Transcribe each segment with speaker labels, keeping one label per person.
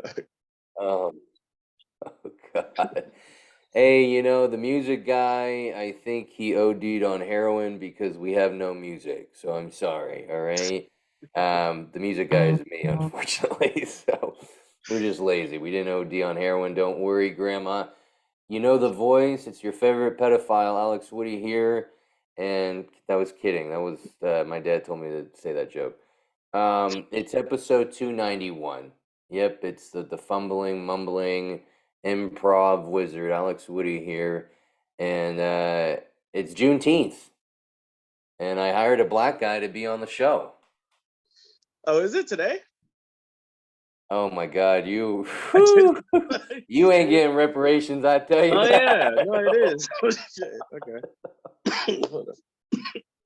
Speaker 1: Um, oh God. Hey, the music guy, I think he OD'd on heroin because we have no music. So I'm sorry, all right? The music guy is me, unfortunately. So we're just lazy. We didn't OD on heroin. Don't worry, Grandma. You know the voice. It's your favorite pedophile, Alex Woody here. And that was kidding. That was my dad told me to say that joke. It's episode 291. Yep, it's the fumbling, mumbling improv wizard, Alex Woody here. And it's Juneteenth. And I hired a black guy to be on the show.
Speaker 2: Oh, is it today?
Speaker 1: Oh my God, you
Speaker 2: I did.
Speaker 1: you ain't getting reparations, I tell you
Speaker 2: Oh yeah,
Speaker 1: that.
Speaker 2: no, it is. Shit. Okay. Hold on.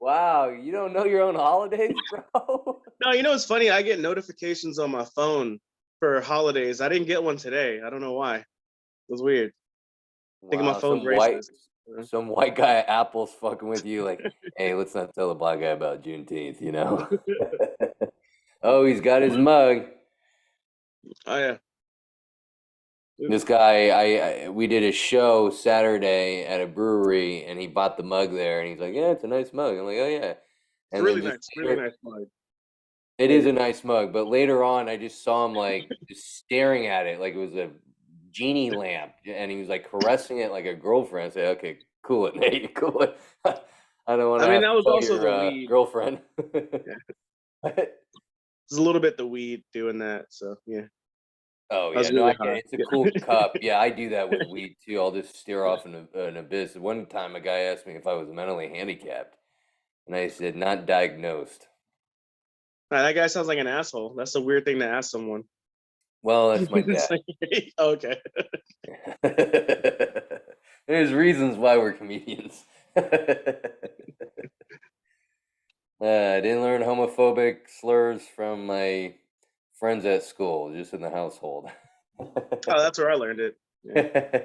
Speaker 1: Wow, you don't know your own holidays, bro?
Speaker 2: No, it's funny. I get notifications on my phone for holidays. I didn't get one today. I don't know why. It was weird. I think my
Speaker 1: Wow,
Speaker 2: phone's racist.
Speaker 1: some white guy at Apple's fucking with you like, hey, let's not tell the black guy about Juneteenth, you know? Oh, he's got his mug.
Speaker 2: Oh yeah.
Speaker 1: This guy, we did a show Saturday at a brewery, and he bought the mug there, and he's like, "Yeah, it's a nice mug." I'm like, "Oh yeah,"
Speaker 2: It's
Speaker 1: and then
Speaker 2: really
Speaker 1: just
Speaker 2: nice. Really
Speaker 1: later,
Speaker 2: nice mug.
Speaker 1: it is a nice mug, but later on, I just saw him like just staring at it like it was a genie lamp, and he was like caressing it like a girlfriend. I say, "Okay, cool it, Nate, cool it." I don't want
Speaker 2: I
Speaker 1: to
Speaker 2: mean,
Speaker 1: have
Speaker 2: that
Speaker 1: to
Speaker 2: was
Speaker 1: tell
Speaker 2: also the
Speaker 1: your
Speaker 2: weed.
Speaker 1: girlfriend.
Speaker 2: Yeah. It's a little bit the weed doing that. So yeah,
Speaker 1: Oh
Speaker 2: I was
Speaker 1: yeah, no, I
Speaker 2: really
Speaker 1: get
Speaker 2: high.
Speaker 1: it. It's a cool cup. Yeah, I do that with weed too. I'll just stare off an abyss. One time, a guy asked me if I was mentally handicapped, and I said, "Not diagnosed."
Speaker 2: Nah, that guy sounds like an asshole. That's a weird thing to ask someone.
Speaker 1: Well, that's my
Speaker 2: It's
Speaker 1: dad.
Speaker 2: like, okay.
Speaker 1: There's reasons why we're comedians. I didn't learn homophobic slurs from my friends at school, just in the household.
Speaker 2: Oh, that's where I learned it. Yeah.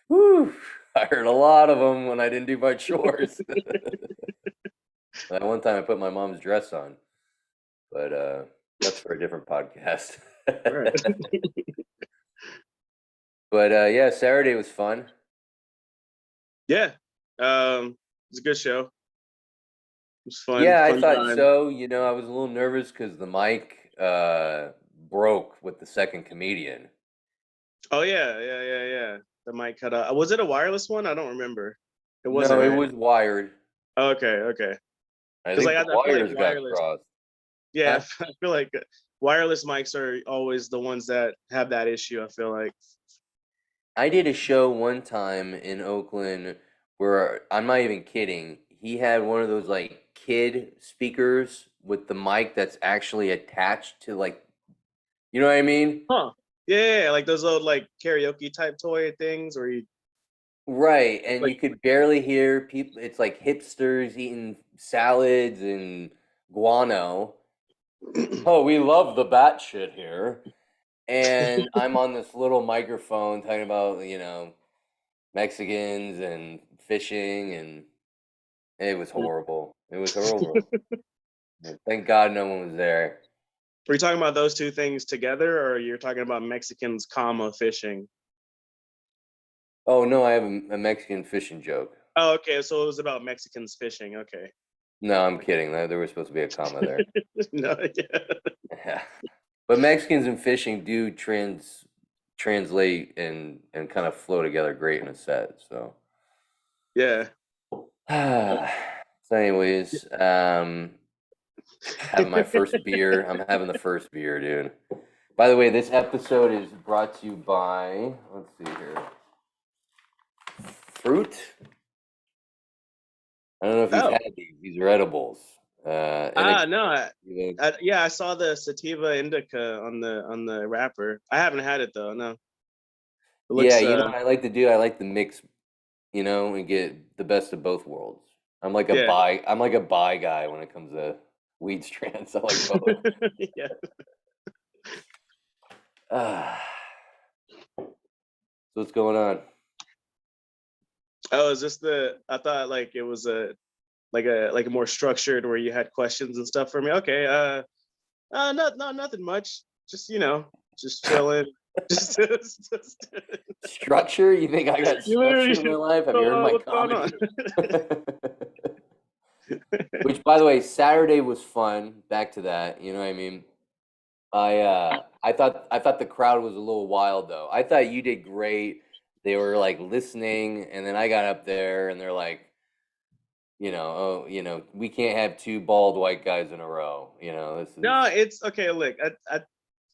Speaker 1: Whew, I heard a lot of them when I didn't do my chores. That one time I put my mom's dress on, but that's for a different podcast.
Speaker 2: Right.
Speaker 1: But yeah, Saturday was fun.
Speaker 2: Yeah. It's a good show. It was fun.
Speaker 1: Yeah, I
Speaker 2: Fun
Speaker 1: thought
Speaker 2: time.
Speaker 1: so. I was a little nervous because the mic broke with the second comedian.
Speaker 2: Oh yeah. The mic cut out. Was it a wireless one? I don't remember. It wasn't,
Speaker 1: No, it
Speaker 2: right?
Speaker 1: was wired.
Speaker 2: Okay.
Speaker 1: I
Speaker 2: Because
Speaker 1: think
Speaker 2: I
Speaker 1: the
Speaker 2: feel like
Speaker 1: wires got
Speaker 2: wireless.
Speaker 1: crossed.
Speaker 2: Yeah,
Speaker 1: Huh?
Speaker 2: I feel like wireless mics are always the ones that have that issue. I feel like.
Speaker 1: I did a show one time in Oakland where I'm not even kidding. He had one of those like kid speakers with the mic that's actually attached to like, you know what I mean?
Speaker 2: Huh. Yeah, like those old like karaoke type toy things, where you
Speaker 1: Right, and
Speaker 2: like.
Speaker 1: you could barely hear people. It's like hipsters eating salads and guano. Oh, we love the bat shit here. And I'm on this little microphone talking about, Mexicans and fishing, and it was horrible. It was horrible. Thank God no one was there.
Speaker 2: Are you talking about those two things together, or you're talking about Mexicans, comma fishing?
Speaker 1: Oh no, I have a Mexican fishing joke.
Speaker 2: Oh, okay. So it was about Mexicans fishing. Okay.
Speaker 1: No, I'm kidding. There was supposed to be a comma there.
Speaker 2: No, yeah.
Speaker 1: Yeah. But Mexicans and fishing do translate and kind of flow together great in a set. So,
Speaker 2: Yeah.
Speaker 1: so anyways, having my first beer. I'm having the first beer, dude. By the way, this episode is brought to you by, let's see here, fruit. I don't know if you've
Speaker 2: Oh.
Speaker 1: had these. These are edibles. And it,
Speaker 2: No. Yeah, I saw the sativa indica on the wrapper. I haven't had it though. No. It
Speaker 1: yeah,
Speaker 2: looks.
Speaker 1: what I like to do? I like to mix, and get the best of both worlds.
Speaker 2: Yeah.
Speaker 1: I'm like a buy guy when it comes to weed strands. I like both.
Speaker 2: Yeah.
Speaker 1: Ah, so what's going on?
Speaker 2: Oh, is this the? I thought like it was a more structured where you had questions and stuff for me. Okay. Not nothing much. Just just chilling. Just
Speaker 1: Structure? You think I got
Speaker 2: you literally
Speaker 1: structure in my life? Have you heard
Speaker 2: so
Speaker 1: my
Speaker 2: what's going on?
Speaker 1: comedy? Which, by the way, Saturday was fun. Back to that. You know what I mean? I thought the crowd was a little wild though. I thought you did great. They were like listening, and then I got up there, and they're like, oh, we can't have two bald white guys in a row. This is
Speaker 2: No, it's okay. Look,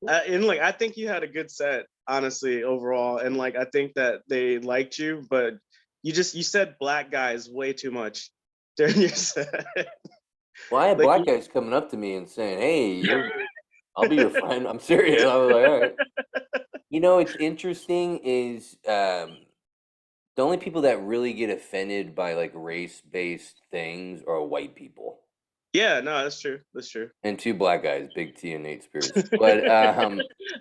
Speaker 2: and like I think you had a good set, honestly, overall, and like I think that they liked you, but you said black guys way too much during your set.
Speaker 1: well, I had
Speaker 2: Like,
Speaker 1: black guys coming up to me and saying, "Hey, I'll be your friend." I'm serious. I was like, all right. It's interesting is the only people that really get offended by like race-based things are white people.
Speaker 2: yeah, no, that's true. That's true.
Speaker 1: And two black guys, Big T and Nate Spears. But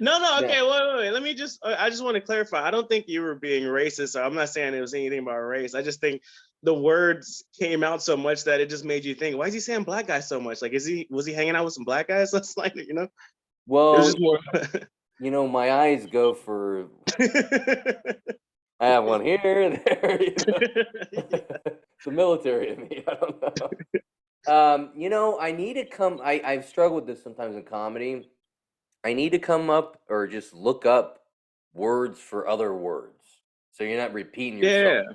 Speaker 2: No,
Speaker 1: yeah.
Speaker 2: okay, wait. Let me I just want to clarify. I don't think you were being racist. I'm not saying it was anything about race. I just think the words came out so much that it just made you think, why is he saying black guys so much? Like, was he hanging out with some black guys? That's like, it was
Speaker 1: Well,
Speaker 2: just more.
Speaker 1: my eyes go for I have one here, there. The military in me. I don't know. I need to come. I've struggled with this sometimes in comedy. I need to come up or just look up words for other words, so you're not repeating yourself.
Speaker 2: Yeah,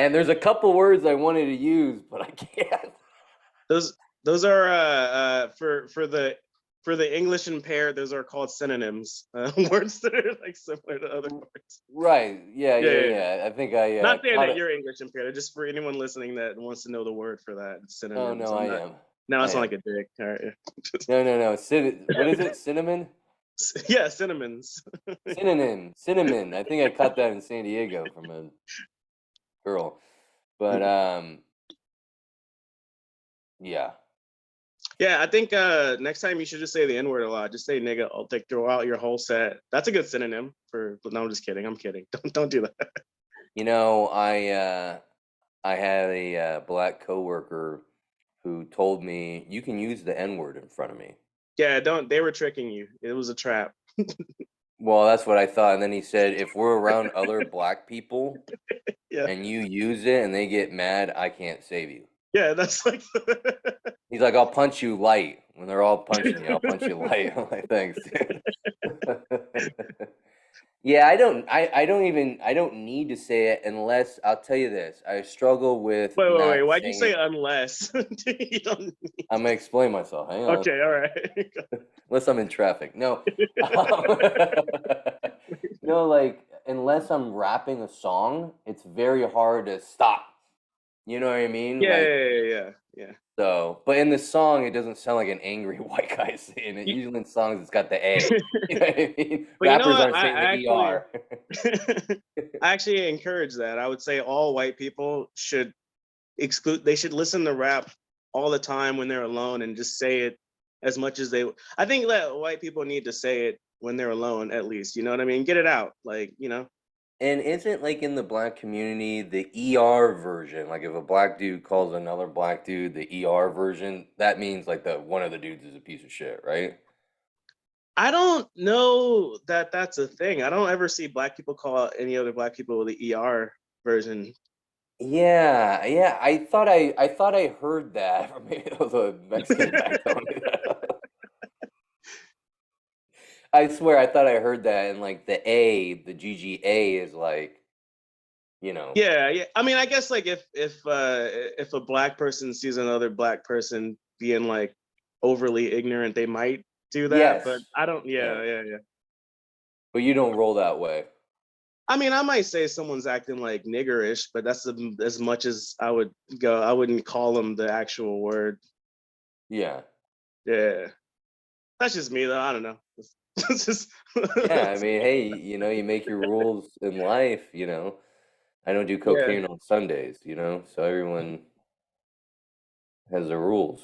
Speaker 1: And there's a couple words I wanted to use, but I can't.
Speaker 2: those are for the English impaired. Those are called synonyms, words that are like similar to other words.
Speaker 1: Right? Yeah,
Speaker 2: Yeah,
Speaker 1: yeah,
Speaker 2: yeah, yeah.
Speaker 1: yeah. I think I
Speaker 2: Not saying
Speaker 1: caught
Speaker 2: that
Speaker 1: it.
Speaker 2: you're English impaired. Just for anyone listening that wants to know the word for that, it's
Speaker 1: Oh
Speaker 2: synonyms.
Speaker 1: no,
Speaker 2: I'm
Speaker 1: I
Speaker 2: not.
Speaker 1: am.
Speaker 2: Now
Speaker 1: I
Speaker 2: it's not
Speaker 1: am.
Speaker 2: like a dick. All right.
Speaker 1: No, no, no. What is it? Cinnamon?
Speaker 2: Yeah, cinnamons.
Speaker 1: Cinnamon. I think I caught that in San Diego from a girl. But yeah.
Speaker 2: Yeah, I think next time you should just say the N word a lot. Just say nigga. I'll take throw out your whole set. That's a good synonym for. No, I'm just kidding. I'm kidding. Don't do that.
Speaker 1: I had a black coworker who told me you can use the N word in front of me.
Speaker 2: Yeah, don't. They were tricking you. It was a trap.
Speaker 1: Well, that's what I thought. And then he said, if we're around other black people
Speaker 2: Yeah,
Speaker 1: and you use it and they get mad, I can't save you.
Speaker 2: yeah. That's like.
Speaker 1: He's like, I'll punch you light. When they're all punching you, I'll punch you light. I'm like, thanks, dude. Yeah, I don't need to say it unless I'll tell you this. I struggle with
Speaker 2: Wait.
Speaker 1: not
Speaker 2: Why'd you
Speaker 1: saying
Speaker 2: say
Speaker 1: it.
Speaker 2: unless? You don't.
Speaker 1: I'm gonna explain myself. Hang on.
Speaker 2: Okay, all right.
Speaker 1: Unless I'm in traffic. No. No, like unless I'm rapping a song, it's very hard to stop. You know what I mean? Like
Speaker 2: Yeah.
Speaker 1: so, but in the song, it doesn't sound like an angry white guy saying it. Usually in songs, it's got the A. You know what I mean?
Speaker 2: But you know
Speaker 1: Rappers
Speaker 2: what?
Speaker 1: aren't saying the ER.
Speaker 2: I actually encourage that. I would say all white people should exclude. They should listen to rap all the time when they're alone and just say it as much as they. I think that white people need to say it when they're alone, at least. You know what I mean? Get it out, like.
Speaker 1: And isn't like in the black community the ER version? Like if a black dude calls another black dude the ER version, that means like the one of the dudes is a piece of shit, right?
Speaker 2: I don't know that that's a thing. I don't ever see black people call any other black people the ER version.
Speaker 1: Yeah, yeah. I thought I heard that, or maybe it was a Mexican guy telling me that. I swear I thought I heard that, and like the GGA is like, you know,
Speaker 2: Yeah. I mean, I guess like if a black person sees another black person being like overly ignorant, they might do that. But
Speaker 1: yes,
Speaker 2: I don't.
Speaker 1: yeah.
Speaker 2: Yeah.
Speaker 1: But you don't roll that way.
Speaker 2: I mean, I might say someone's acting like niggerish, but that's as much as I would go. I wouldn't call them the actual word.
Speaker 1: Yeah.
Speaker 2: Yeah, that's just me though. I don't know. It's just
Speaker 1: Yeah, I mean, hey, you make your rules in life, I don't do
Speaker 2: yeah.
Speaker 1: cocaine on Sundays, so everyone has their rules.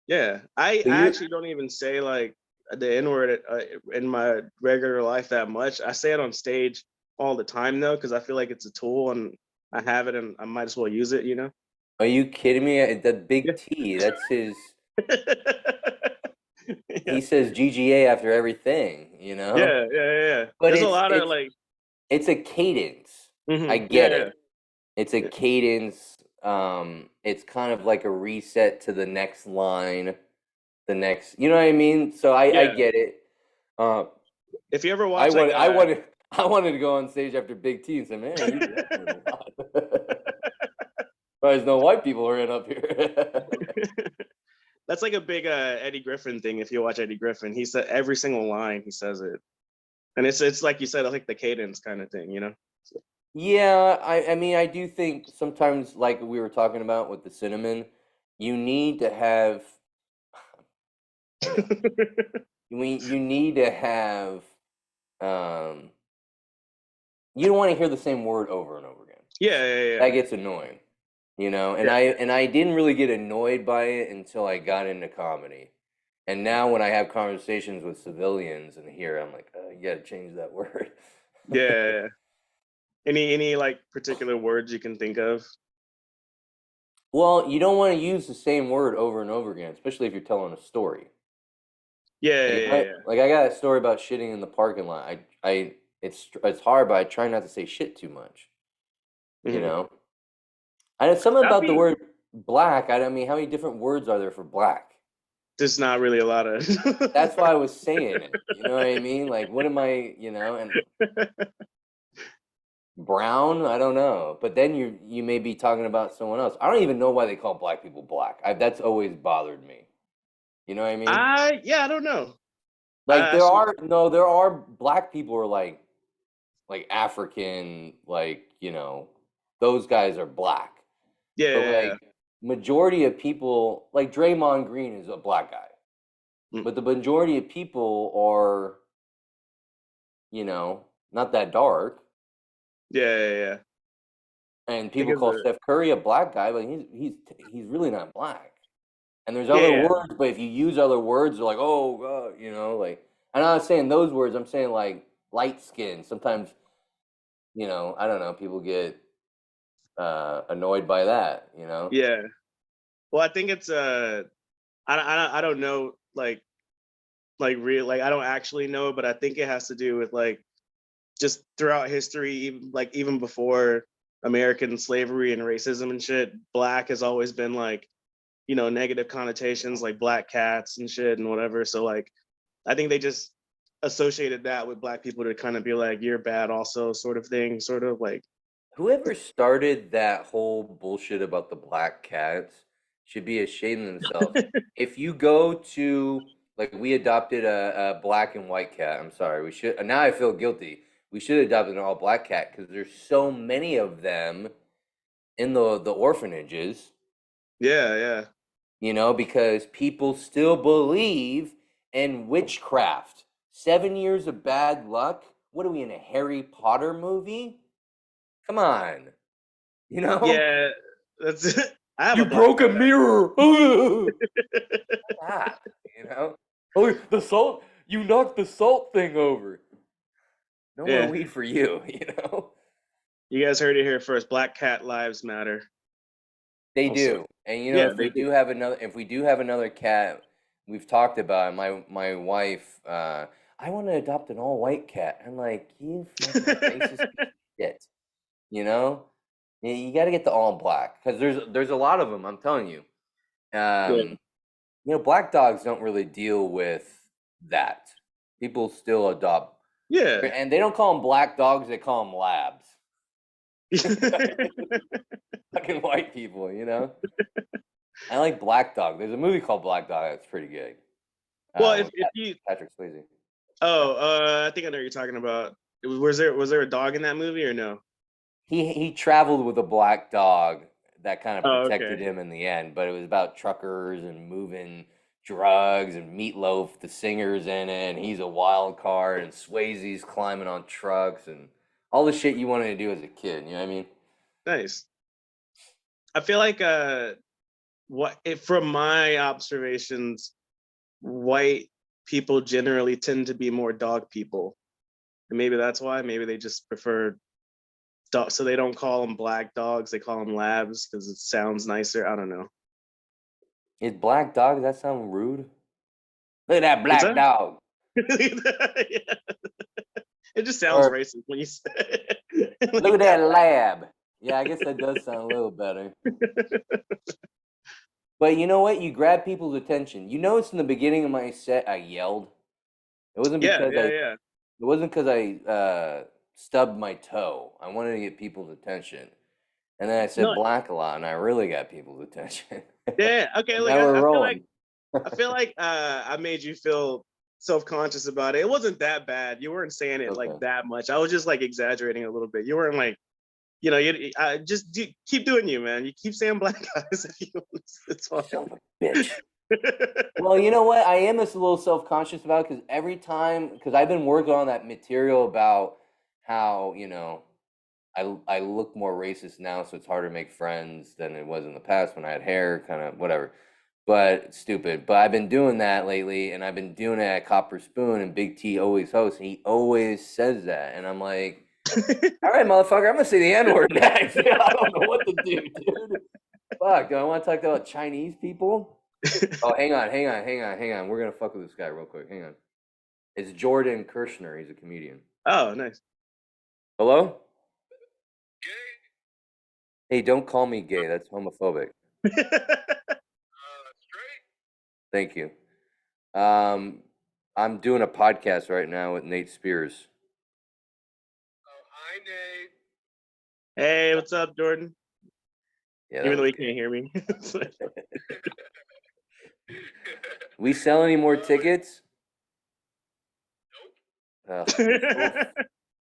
Speaker 2: Yeah, I
Speaker 1: So you
Speaker 2: actually don't even say like the N word in my regular life that much. I say it on stage all the time though, because I feel like it's a tool and I have it and I might as well use it.
Speaker 1: are you kidding me? That
Speaker 2: Yeah.
Speaker 1: Big T, that's his he says GGA after everything, you know?
Speaker 2: Yeah, yeah, yeah, yeah.
Speaker 1: But
Speaker 2: There's a lot of like,
Speaker 1: it's a cadence. I
Speaker 2: yeah,
Speaker 1: get it. It's a
Speaker 2: yeah,
Speaker 1: cadence. It's kind of like a reset to the next line, the next, you know what I mean? So I
Speaker 2: yeah.
Speaker 1: get it. Uh,
Speaker 2: If you ever
Speaker 1: I
Speaker 2: watch like,
Speaker 1: wanted I wanted I wanted to go on stage after Big T and say, man, you rapping a lot. There's no white people ran up here.
Speaker 2: that's like a big Eddie Griffin thing. If you watch Eddie Griffin, he said every single line he says it, and it's like you said, like the cadence kind of thing, you know.
Speaker 1: Yeah, I mean I do think sometimes like we were talking about with the cinnamon, you need to have you know, you need to have um you don't want to hear the same word over and over again.
Speaker 2: Yeah, yeah, yeah,
Speaker 1: That gets annoying, you know. And
Speaker 2: yeah.
Speaker 1: I didn't really get annoyed by it until I got into comedy. And now when I have conversations with civilians and here, I'm like, you got to change that word.
Speaker 2: Yeah. Any like particular words you can think of?
Speaker 1: Well, you don't want to use the same word over and over again, especially if you're telling a story.
Speaker 2: Yeah,
Speaker 1: Like
Speaker 2: yeah, yeah,
Speaker 1: like I got a story about shitting in the parking lot. It's hard, but I try not to say shit too much.
Speaker 2: yeah.
Speaker 1: You know, I know something
Speaker 2: That'd
Speaker 1: about the
Speaker 2: be
Speaker 1: word black. I mean, how many different words are there for black?
Speaker 2: There's not really a lot of.
Speaker 1: That's why I was saying it. You know what I mean? Like, what am I? You know, and brown. I don't know. But then you may be talking about someone else. I don't even know why they call black people black. That's always bothered me. You know what I mean?
Speaker 2: Yeah, I don't know.
Speaker 1: Like
Speaker 2: Actually,
Speaker 1: there are black people who are like African, like, you know, those guys are black.
Speaker 2: yeah,
Speaker 1: But
Speaker 2: yeah, yeah.
Speaker 1: like majority of people, like Draymond Green is a black guy.
Speaker 2: Mm,
Speaker 1: But the majority of people are, you know, not that dark.
Speaker 2: yeah, yeah, yeah.
Speaker 1: And
Speaker 2: I think
Speaker 1: people
Speaker 2: it's
Speaker 1: call
Speaker 2: a
Speaker 1: Steph Curry a black guy, but he's really not black. And there's
Speaker 2: yeah,
Speaker 1: other
Speaker 2: yeah,
Speaker 1: words, but if you use other words, they're like, oh God, you know, like I'm not saying those words, I'm saying like light skin. Sometimes, you know, I don't know, people get annoyed by that, you know.
Speaker 2: yeah. Well, I think it's I don't know like real like I don't actually know, but I think it has to do with like just throughout history, like even before American slavery and racism and shit, black has always been like, negative connotations like black cats and shit and whatever. So like I think they just associated that with black people to kind of be like, you're bad also sort of thing, sort of like
Speaker 1: Whoever started that whole bullshit about the black cats should be ashamed of themselves. If you go to, like, we adopted a black and white cat. I'm sorry. We should, now I feel guilty. We should adopt an all black cat because there's so many of them in the orphanages,
Speaker 2: yeah, yeah.
Speaker 1: you know, because people still believe in witchcraft. 7 years of bad luck? What are we in a Harry Potter movie? Come on, you know?
Speaker 2: Yeah, that's it. I have a
Speaker 1: You
Speaker 2: black
Speaker 1: broke a
Speaker 2: cat
Speaker 1: mirror. Shut
Speaker 2: actually.
Speaker 1: up, you know? Oh, the salt. You knocked the salt thing over. No more
Speaker 2: Yeah,
Speaker 1: weed for you, you know?
Speaker 2: you guys heard it here first. Black cat lives matter.
Speaker 1: They
Speaker 2: Also,
Speaker 1: do. And you know,
Speaker 2: yeah, they do.
Speaker 1: if we do have another cat, we've talked about it. My wife, I want to adopt an all white cat. I'm like, you fucking racist piece of shit. You know? You got to get the all black because there's a lot of them. I'm telling you.
Speaker 2: Yeah,
Speaker 1: You know, black dogs don't really deal with that. People still adopt,
Speaker 2: yeah.
Speaker 1: and they don't call them black dogs; they call them labs. Fucking white people, you know. I like Black Dog. There's a movie called Black Dog that's pretty good.
Speaker 2: Well,
Speaker 1: With
Speaker 2: if you
Speaker 1: Patrick Swayze.
Speaker 2: oh, I think I know what you're talking about. Was there a dog in that movie or no?
Speaker 1: He traveled with a black dog that kind of
Speaker 2: Oh,
Speaker 1: protected
Speaker 2: okay.
Speaker 1: him in the end, but it was about truckers and moving drugs and Meatloaf, the singer's in it, and he's a wild card, and Swayze's climbing on trucks and all the shit you wanted to do as a kid. You know what I mean?
Speaker 2: Nice. I feel like from my observations, white people generally tend to be more dog people. And maybe that's why. Maybe they just prefer dog, so they don't call them black dogs. They call them labs because it sounds nicer. I don't know.
Speaker 1: Is Black Dog? Does that sound rude? Look at that
Speaker 2: What's
Speaker 1: black
Speaker 2: that?
Speaker 1: dog.
Speaker 2: Yeah. It just sounds
Speaker 1: Or
Speaker 2: racist when you say it.
Speaker 1: look
Speaker 2: Like
Speaker 1: at that
Speaker 2: that black.
Speaker 1: lab. Yeah, I guess that does sound a little better. But you know what? You grab people's attention. You notice in the beginning of my set, I yelled. It wasn't
Speaker 2: Yeah,
Speaker 1: because
Speaker 2: yeah,
Speaker 1: I.
Speaker 2: yeah.
Speaker 1: It wasn't because I stubbed my toe. I wanted to get people's attention, and then I said
Speaker 2: No,
Speaker 1: black a lot, and I really got people's attention.
Speaker 2: yeah. Okay,
Speaker 1: And
Speaker 2: like
Speaker 1: now we're rolling.
Speaker 2: I feel like I made you feel self-conscious about it. It wasn't that bad. You weren't saying it like
Speaker 1: Okay.
Speaker 2: that much. I was just like exaggerating a little bit. You weren't like, just keep doing you, man. You keep saying black guys if you want. It's fine.
Speaker 1: Son of a bitch. Well, you know what? I am just a little self-conscious about because every time, because I've been working on that material about how, I look more racist now, so it's harder to make friends than it was in the past when I had hair, kind of whatever. But stupid. But I've been doing that lately, and I've been doing it at Copper Spoon, and Big T always hosts, and he always says that, and I'm like, all right, motherfucker, I'm gonna say the N word next. I don't know what to do, dude. Fuck, do I want to talk about Chinese people? Oh, hang on, hang on, hang on, hang on. We're gonna fuck with this guy real quick. Hang on. It's Jordan Kirshner. He's a comedian.
Speaker 2: Oh, nice.
Speaker 1: Hello? Hey, don't call me gay. That's homophobic. Thank you. I'm doing a podcast right now with Nate Spears.
Speaker 3: Hi, Nate.
Speaker 2: Hey, what's up, Jordan?
Speaker 1: Yeah,
Speaker 2: Even though he
Speaker 1: gay.
Speaker 2: can't hear me.
Speaker 1: We sell any more tickets?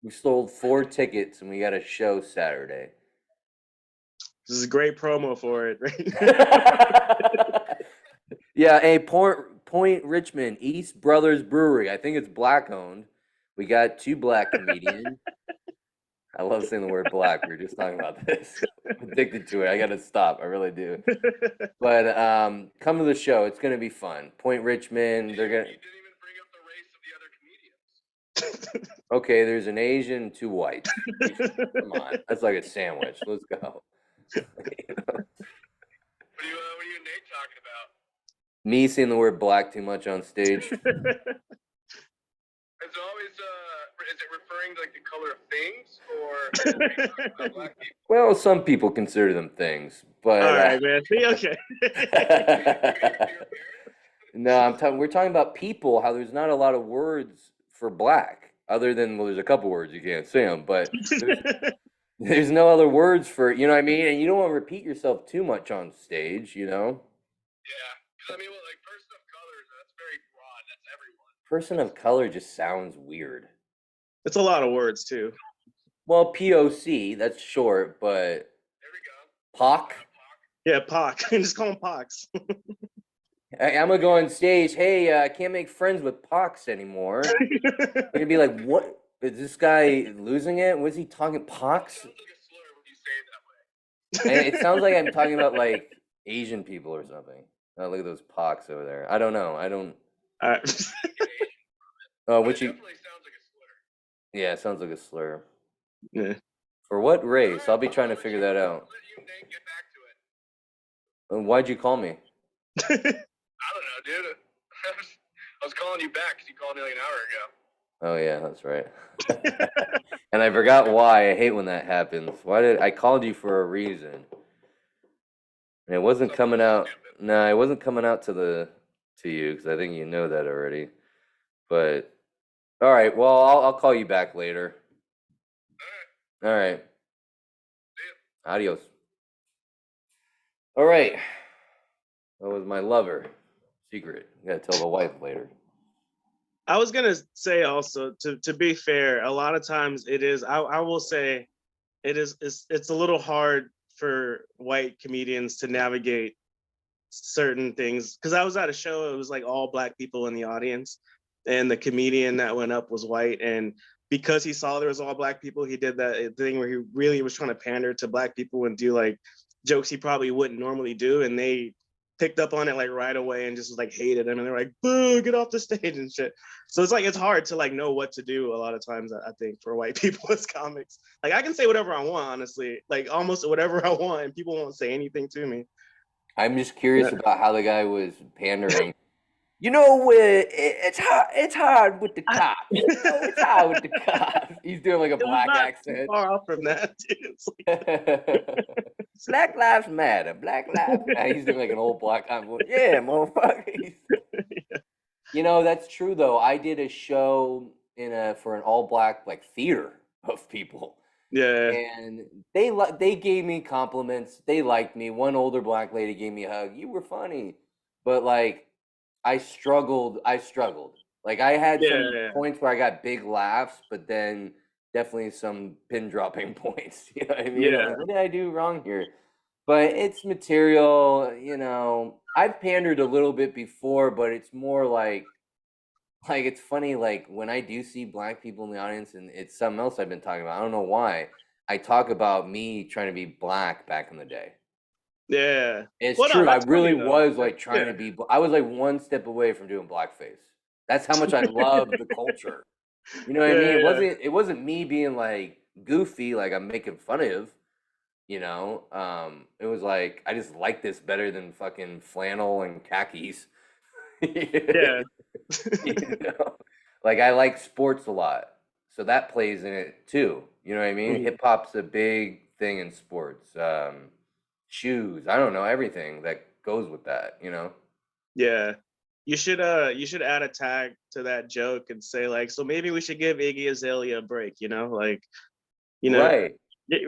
Speaker 1: We sold 4 tickets and we got a show Saturday.
Speaker 2: This is a great promo for it, right?
Speaker 1: Yeah, hey, Point Richmond, East Brothers Brewery. I think it's black owned. We got 2 black comedians. I love saying the word black. We were just talking about this. I'm addicted to it. I gotta stop. I really do. But come to the show. It's gonna be fun. Point Richmond. They're gonna.
Speaker 3: You didn't even bring up the race of the other comedians.
Speaker 1: Okay, there's an Asian and 2 whites. Come on, that's like a sandwich. Let's go.
Speaker 3: What are you and Nate talking about?
Speaker 1: Me saying the word black too much on stage.
Speaker 3: It's always, is it referring to like the color of things or are you talking about black people?
Speaker 1: Well, some people consider them things, but
Speaker 2: All right, man. See, okay.
Speaker 1: no, we're talking about people. How there's not a lot of words for black, other than well, there's a couple words you can't say them, but there's no other words for you know what I mean. And you don't want to repeat yourself too much on stage, you know.
Speaker 3: Yeah, because I mean, well, like person of color, that's very broad. That's everyone.
Speaker 1: Person of color just sounds weird.
Speaker 2: It's a lot of words too.
Speaker 1: Well, POC, that's short, but
Speaker 3: There we go.
Speaker 1: POC.
Speaker 2: Yeah, Pox. Just call him Pox.
Speaker 1: I'm gonna go on stage. Hey, I can't make friends with Pox anymore. You're gonna be like, what? Is this guy losing it? Was he talking Pox?
Speaker 3: It sounds like a slur when you say it that way.
Speaker 1: And it sounds like I'm talking about like Asian people or something. Oh, look at those Pox over there. I don't know. I don't.
Speaker 2: All right.
Speaker 1: Oh,
Speaker 3: But
Speaker 1: which
Speaker 3: it
Speaker 1: you?
Speaker 3: definitely sounds like a slur.
Speaker 1: Yeah, it sounds like a slur.
Speaker 2: Yeah.
Speaker 1: For what race? I'll be trying to figure that out.
Speaker 3: Let you and Nate get back to it.
Speaker 1: Why'd you call me?
Speaker 3: I don't know, dude. I was calling you back because you called me like an hour ago.
Speaker 1: Oh yeah, that's right. And I forgot why. I hate when that happens. Why did I called you for a reason? And it wasn't coming out. No, it wasn't coming out to you because I think you know that already. But all right, well, I'll call you back later. All right. Adios. All right. That was my lover. Secret. You gotta tell the wife later.
Speaker 2: I was gonna say also to be fair, a lot of times it is. I will say it is. It's a little hard for white comedians to navigate certain things because I was at a show. It was like all black people in the audience, and the comedian that went up was white. And because he saw there was all black people, he did that thing where he really was trying to pander to black people and do like jokes he probably wouldn't normally do, and they picked up on it like right away and just was like hated him and they're like, boo, get off the stage and shit. So it's like it's hard to like know what to do a lot of times, I think, for white people as comics. Like I can say whatever I want, honestly, like almost whatever I want, and people won't say anything to me.
Speaker 1: I'm just curious about how the guy was pandering. You know, it's hard. It's hard with the cops. You know, it's hard with the cops. He's doing like a
Speaker 2: It was
Speaker 1: black
Speaker 2: not too
Speaker 1: accent.
Speaker 2: far off from that, dude. It's like,
Speaker 1: Black lives matter. Black lives matter. He's doing like an old black guy. Yeah, motherfucker. You know, that's true though. I did a show for an all black like theater of people,
Speaker 2: yeah,
Speaker 1: and they gave me compliments. They liked me. One older black lady gave me a hug. You were funny, but like I struggled. Like I had some
Speaker 2: yeah,
Speaker 1: points where I got big laughs, but then definitely some pin dropping points. You know what I mean? I'm
Speaker 2: yeah,
Speaker 1: like, what did I do wrong here? But it's material, you know. I've pandered a little bit before, but it's more like it's funny, like when I do see black people in the audience, and it's something else I've been talking about. I don't know why. I talk about me trying to be black back in the day.
Speaker 2: yeah.
Speaker 1: It's
Speaker 2: Well, no,
Speaker 1: true. I
Speaker 2: that's
Speaker 1: really
Speaker 2: funny though.
Speaker 1: was like trying
Speaker 2: Yeah,
Speaker 1: to be. I was like one step away from doing blackface. That's how much I love the culture. You know what I mean?
Speaker 2: yeah, yeah,
Speaker 1: It wasn't me being like goofy, like I'm making fun of. You know, it was like I just like this better than fucking flannel and khakis.
Speaker 2: yeah.
Speaker 1: You know, like I like sports a lot, so that plays in it too. You know what I mean?
Speaker 2: Mhm.
Speaker 1: Hip hop's a big thing in sports. Shoes, I don't know, everything that goes with that. You know,
Speaker 2: Yeah. You should add a tag to that joke and say like, so maybe we should give Iggy Azalea a break, like, you know,
Speaker 1: right,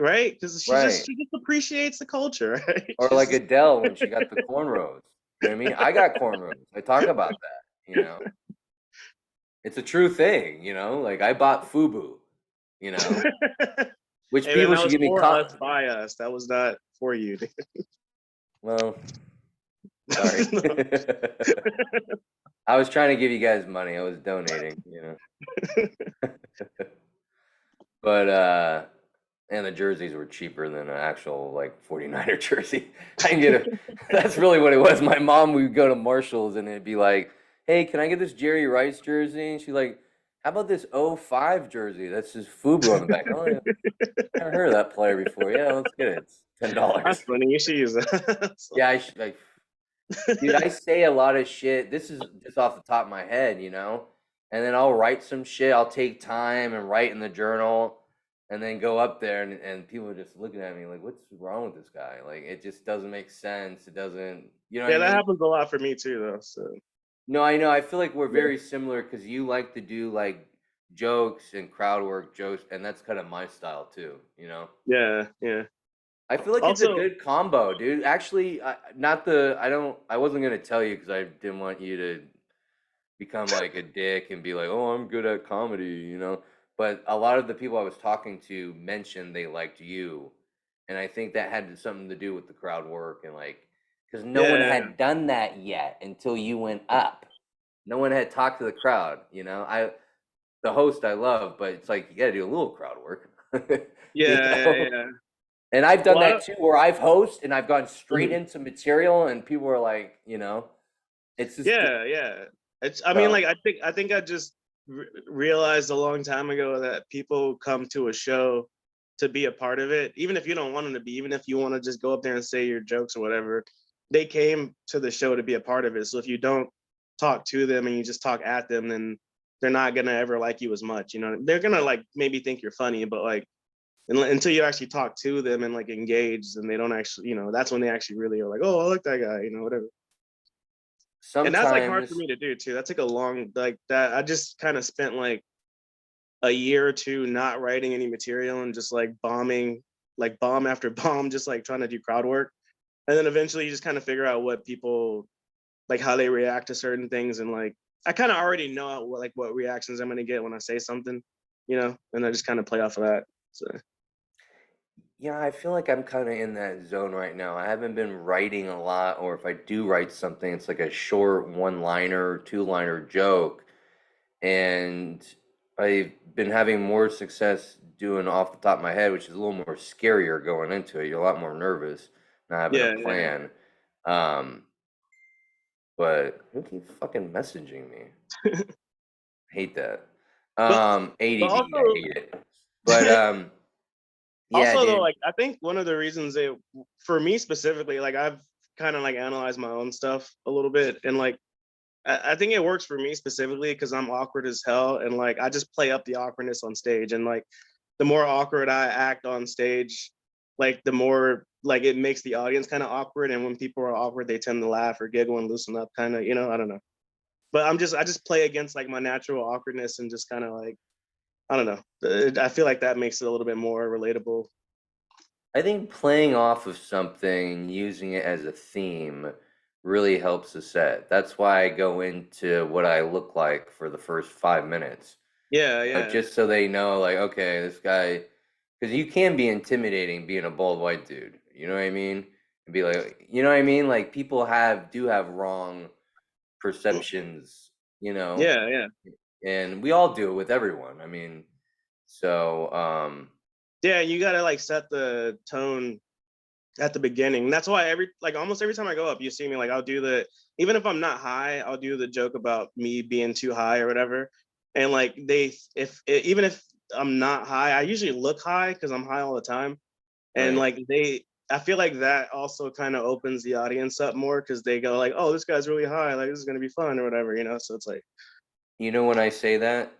Speaker 2: right? Because
Speaker 1: right,
Speaker 2: she just appreciates the culture, right?
Speaker 1: or like Adele when she got the cornrows. You know what I mean? I got cornrows. I talk about that. You know, it's a true thing. You know, like I bought FUBU. You know, which
Speaker 2: Hey man,
Speaker 1: people
Speaker 2: that
Speaker 1: should
Speaker 2: was
Speaker 1: give me.
Speaker 2: for us by us. That was not for you.
Speaker 1: Well, sorry.
Speaker 2: No.
Speaker 1: I was trying to give you guys money. I was donating, you know. But and the jerseys were cheaper than an actual like 49er jersey. I can get a That's really what it was. My mom would go to Marshalls and it'd be like, "Hey, can I get this Jerry Rice jersey?" And she's like, "How about this '05 jersey? That's just FUBU on the back." Oh, yeah, I haven't heard of that player before. Yeah, let's get it. It's
Speaker 2: That's
Speaker 1: $10.
Speaker 2: funny. You should use that.
Speaker 1: Yeah, dude, I say a lot of shit. This is just off the top of my head, you know? And then I'll write some shit. I'll take time and write in the journal and then go up there and people are just looking at me like, what's wrong with this guy? Like, it just doesn't make sense. It doesn't, you know what I
Speaker 2: Yeah, that
Speaker 1: mean?
Speaker 2: happens a lot for me too, though. So
Speaker 1: No, I know. I feel like we're
Speaker 2: yeah,
Speaker 1: very similar because you like to do like jokes and crowd work jokes, and that's kind of my style too, you know?
Speaker 2: yeah, yeah.
Speaker 1: I feel like it's a
Speaker 2: Also,
Speaker 1: good combo, dude. Actually, not the, I don't, I wasn't going to tell you because I didn't want you to become like a dick and be like, "Oh, I'm good at comedy," you know. But a lot of the people I was talking to mentioned they liked you, and I think that had something to do with the crowd work and like, because no one
Speaker 2: yeah,
Speaker 1: had done that yet until you went up. No one had talked to the crowd, you know. The host I love, but it's like you got to do a little crowd work, you
Speaker 2: yeah, yeah,
Speaker 1: know.
Speaker 2: yeah.
Speaker 1: And I've done
Speaker 2: Well, I
Speaker 1: that
Speaker 2: don't.
Speaker 1: too, where I've hosted and I've gone straight
Speaker 2: Mhm.
Speaker 1: into material, and people are like, you know, it's just
Speaker 2: Yeah, yeah. It's. I mean,
Speaker 1: so.
Speaker 2: like, I think I just realized a long time ago that people come to a show to be a part of it, even if you don't want them to be, even if you want to just go up there and say your jokes or whatever. They came to the show to be a part of it. So if you don't talk to them and you just talk at them, then they're not gonna ever like you as much. They're gonna like maybe think you're funny, but like until you actually talk to them and like engage, then they don't actually, that's when they actually really are like, oh, I like that guy, whatever. And that's like hard for
Speaker 1: Sometimes
Speaker 2: me to do too. That's like a long like that. I just kind of spent like a year or two not writing any material and just like bombing, like bomb after bomb, just like trying to do crowd work. And then eventually you just kind of figure out what people like how they react to certain things and like I kind of already know what reactions I'm gonna get when I say something, and I just kind of play off of that. So
Speaker 1: Yeah, I feel like I'm kind of in that zone right now. I haven't been writing a lot, or if I do write something, it's like a short one-liner, two-liner joke. And I've been having more success doing off the top of my head, which is a little more scarier going into it. You're a lot more nervous not having a
Speaker 2: yeah, yeah.
Speaker 1: plan. Um, but who keeps fucking messaging me? Hate that.
Speaker 2: But but
Speaker 1: ADD, I
Speaker 2: also
Speaker 1: hate it. But yeah,
Speaker 2: also though,
Speaker 1: dude.
Speaker 2: like I think one of the reasons for me specifically, like I've kind of like analyzed my own stuff a little bit, and like I think it works for me specifically because I'm awkward as hell, and like I just play up the awkwardness on stage, and like the more awkward I act on stage, like the more like it makes the audience kind of awkward, and when people are awkward, they tend to laugh or giggle and loosen up, kind of, you know, I don't know. But I just play against like my natural awkwardness and just kind of like I don't know. I feel like that makes it a little bit more relatable.
Speaker 1: I think playing off of something, using it as a theme, really helps the set. That's why I go into what I look like for the first 5 minutes.
Speaker 2: Yeah,
Speaker 1: You know,
Speaker 2: yeah,
Speaker 1: just so they know, like, okay, this guy, because you can be intimidating being a bald white dude. You know what I mean? And be like, you know what I mean? Like people do have wrong perceptions, you know,
Speaker 2: yeah, yeah.
Speaker 1: and we all do it with everyone. I mean, so
Speaker 2: Yeah, you gotta like set the tone at the beginning. That's why every like almost every time I go up, you see me like I'll do the even if I'm not high, I'll do the joke about me being too high or whatever. And like they if even if I'm not high, I usually look high because I'm high all the time. And
Speaker 1: right.
Speaker 2: like they I feel like that also kind of opens the audience up more because they go like, oh, this guy's really high, like this is gonna be fun or whatever, you know. So it's like,
Speaker 1: You know when I say that?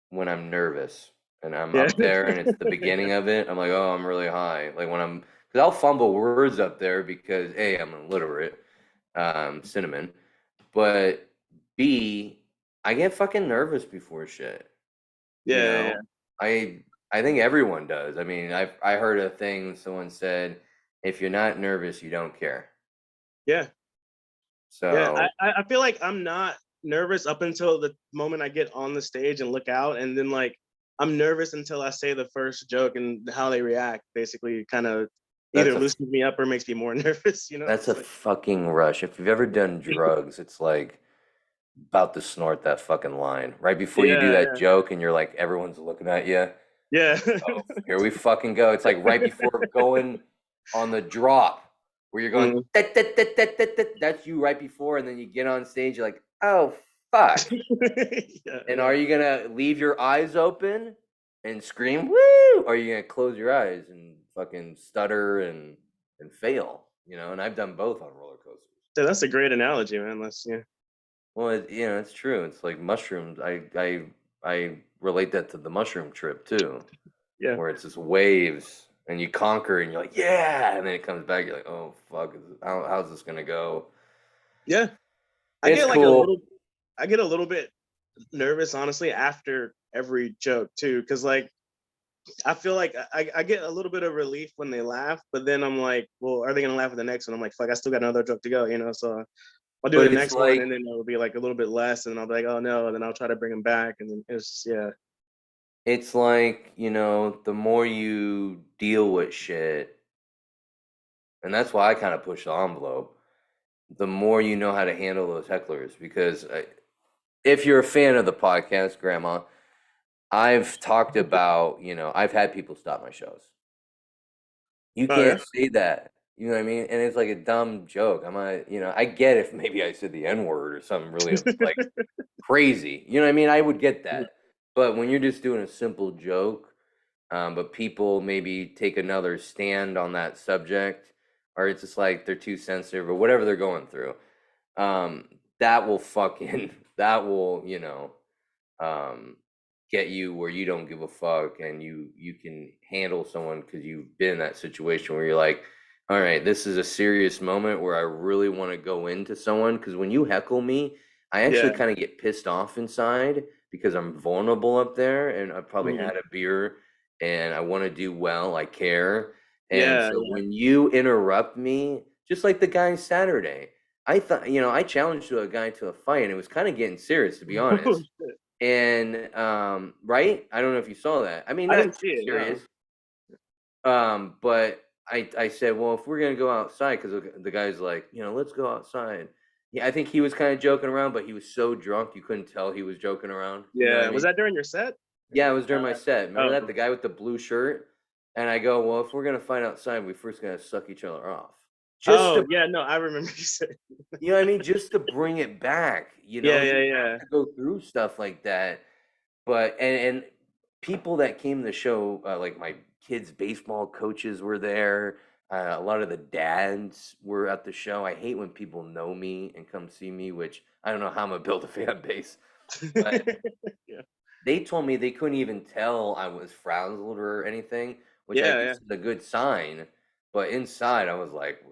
Speaker 1: When I'm nervous and I'm
Speaker 2: yeah,
Speaker 1: up there and it's the beginning of it, I'm like, oh, I'm really high. Like when because I'll fumble words up there because A, I'm illiterate, cinnamon, but B, I get fucking nervous before shit. You
Speaker 2: yeah,
Speaker 1: know,
Speaker 2: yeah,
Speaker 1: I think everyone does. I mean, I heard a thing someone said, if you're not nervous, you don't care.
Speaker 2: yeah. Yeah,
Speaker 1: So,
Speaker 2: I feel like I'm not nervous up until the moment I get on the stage and look out, and then like I'm nervous until I say the first joke and how they react. Basically, kind of
Speaker 1: that's
Speaker 2: either
Speaker 1: a
Speaker 2: loosens me up or makes me more nervous. You know,
Speaker 1: that's a
Speaker 2: it's like
Speaker 1: fucking rush. If you've ever done drugs, it's like about to snort that fucking line right before you do
Speaker 2: yeah,
Speaker 1: that joke, and you're like, everyone's looking at you.
Speaker 2: yeah,
Speaker 1: Oh, here we fucking go. It's like right before going on the drop, where you're going,
Speaker 2: Mm.
Speaker 1: "Tit, tit, tit, tit, tit, tit." That's you right before, and then you get on stage, you're like, oh fuck.
Speaker 2: yeah,
Speaker 1: And
Speaker 2: yeah,
Speaker 1: are you gonna leave your eyes open and scream, woo? Or are you gonna close your eyes and fucking stutter and fail? You know, and I've done both on roller coasters.
Speaker 2: So that's a great analogy, man. That's yeah,
Speaker 1: Well, it's true. It's like mushrooms. I relate that to the mushroom trip too,
Speaker 2: yeah,
Speaker 1: where it's just waves and you conquer and you're like, yeah, and then it comes back. You're like, oh fuck, how's this gonna go?
Speaker 2: yeah. I
Speaker 1: It's
Speaker 2: get like
Speaker 1: cool.
Speaker 2: I get a little bit nervous, honestly, after every joke too, because like I feel like I get a little bit of relief when they laugh, but then I'm like, well, are they gonna laugh at the next one? I'm like, fuck, I still got another joke to go, you know. So I'll do the
Speaker 1: But it's
Speaker 2: next one,
Speaker 1: like
Speaker 2: and then it'll be like a little bit less, and I'll be like, oh no, and then I'll try to bring them back, and then it's yeah,
Speaker 1: you know, the more you deal with shit, and that's why I kind of push the envelope. The more you know how to handle those hecklers, because if you're a fan of the podcast, Grandma, I've talked about, you know, I've had people stop my shows. You
Speaker 2: oh yeah,
Speaker 1: can't say that. You know what I mean? And it's like a dumb joke. I'm not, you know, I get if maybe I said the N word or something really like crazy. You know what I mean? I would get that. But when you're just doing a simple joke, but people maybe take another stand on that subject, or it's just like they're too sensitive or whatever they're going through, um, that will fucking, that will, you know, um, get you where you don't give a fuck and you can handle someone because you've been in that situation where you're like, all right, this is a serious moment where I really want to go into someone, because when you heckle me, I actually
Speaker 2: yeah,
Speaker 1: kind of get pissed off inside because I'm vulnerable up there and I've probably
Speaker 2: mhm,
Speaker 1: had a beer and I want to do well, I care. And
Speaker 2: yeah,
Speaker 1: so when you interrupt me, just like the guy Saturday, I thought, you know, I challenged a guy to a fight and it was kind of getting serious, to be
Speaker 2: yeah.
Speaker 1: honest. And right? I don't know if you saw that. I mean,
Speaker 2: I
Speaker 1: not
Speaker 2: didn't see
Speaker 1: too
Speaker 2: it, no.
Speaker 1: serious. But I said, well, if we're gonna go outside, because the guy's like, you know, let's go outside. Yeah, I think he was kind of joking around, but he was so drunk you couldn't tell he was joking around. You know what I
Speaker 2: Yeah, was
Speaker 1: mean?
Speaker 2: that during your set?
Speaker 1: Yeah, it was during my set. Remember that
Speaker 2: Oh,
Speaker 1: the guy with the blue shirt? And I go, well, if we're gonna fight outside, we first gotta suck each other off. Just
Speaker 2: oh,
Speaker 1: to,
Speaker 2: yeah, no, I remember you said.
Speaker 1: you know what I mean? Just to bring it back. You know,
Speaker 2: Yeah,
Speaker 1: you
Speaker 2: yeah,
Speaker 1: have
Speaker 2: yeah.
Speaker 1: to go through stuff like that. But and people that came to the show, like my kids' baseball coaches were there. A lot of the dads were at the show. I hate when people know me and come see me, which I don't know how I'm gonna build a fan base. But
Speaker 2: Yeah.
Speaker 1: they told me they couldn't even tell I was frazzled or anything, which I
Speaker 2: Yeah,
Speaker 1: guess
Speaker 2: yeah.
Speaker 1: is a good sign. But inside, I was like,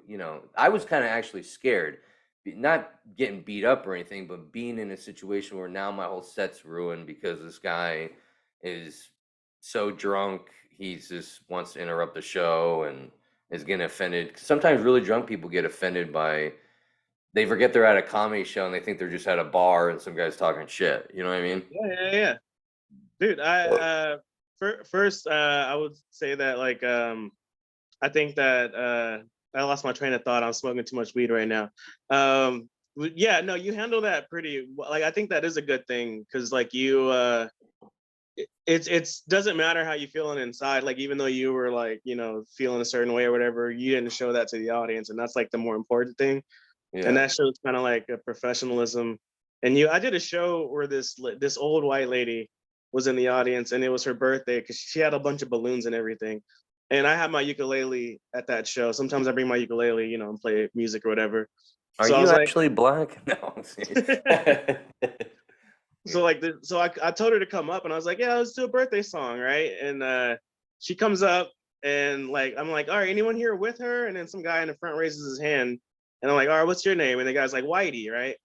Speaker 1: I was kind of actually scared, not getting beat up or anything, but being in a situation where now my whole set's ruined because this guy is so drunk, he just wants to interrupt the show and is getting offended. Sometimes really drunk people get offended by they forget they're at a comedy show and they think they're just at a bar and some guy's talking shit. You know what I mean?
Speaker 2: Yeah, yeah, yeah. Dude, first I would say that like I think that I lost my train of thought. I'm smoking too much weed right now. Yeah, no, you handle that pretty like I think that is a good thing because like you it's doesn't matter how you feeling inside, like even though you were like, feeling a certain way or whatever, you didn't show that to the audience, and that's like the more important thing. And
Speaker 1: Yeah.
Speaker 2: that shows kind of like a professionalism. And I did a show where this old white lady was in the audience, and it was her birthday because she had a bunch of balloons and everything. And I had my ukulele at that show. Sometimes I bring my ukulele, and play music or whatever.
Speaker 1: Are
Speaker 2: So I
Speaker 1: you
Speaker 2: was like,
Speaker 1: actually black? No.
Speaker 2: so I told her to come up, and I was like, yeah, let's do a birthday song, right? And she comes up, and like I'm like, all right, anyone here with her? And then some guy in the front raises his hand, and I'm like, all right, what's your name? And the guy's like, Whitey, right?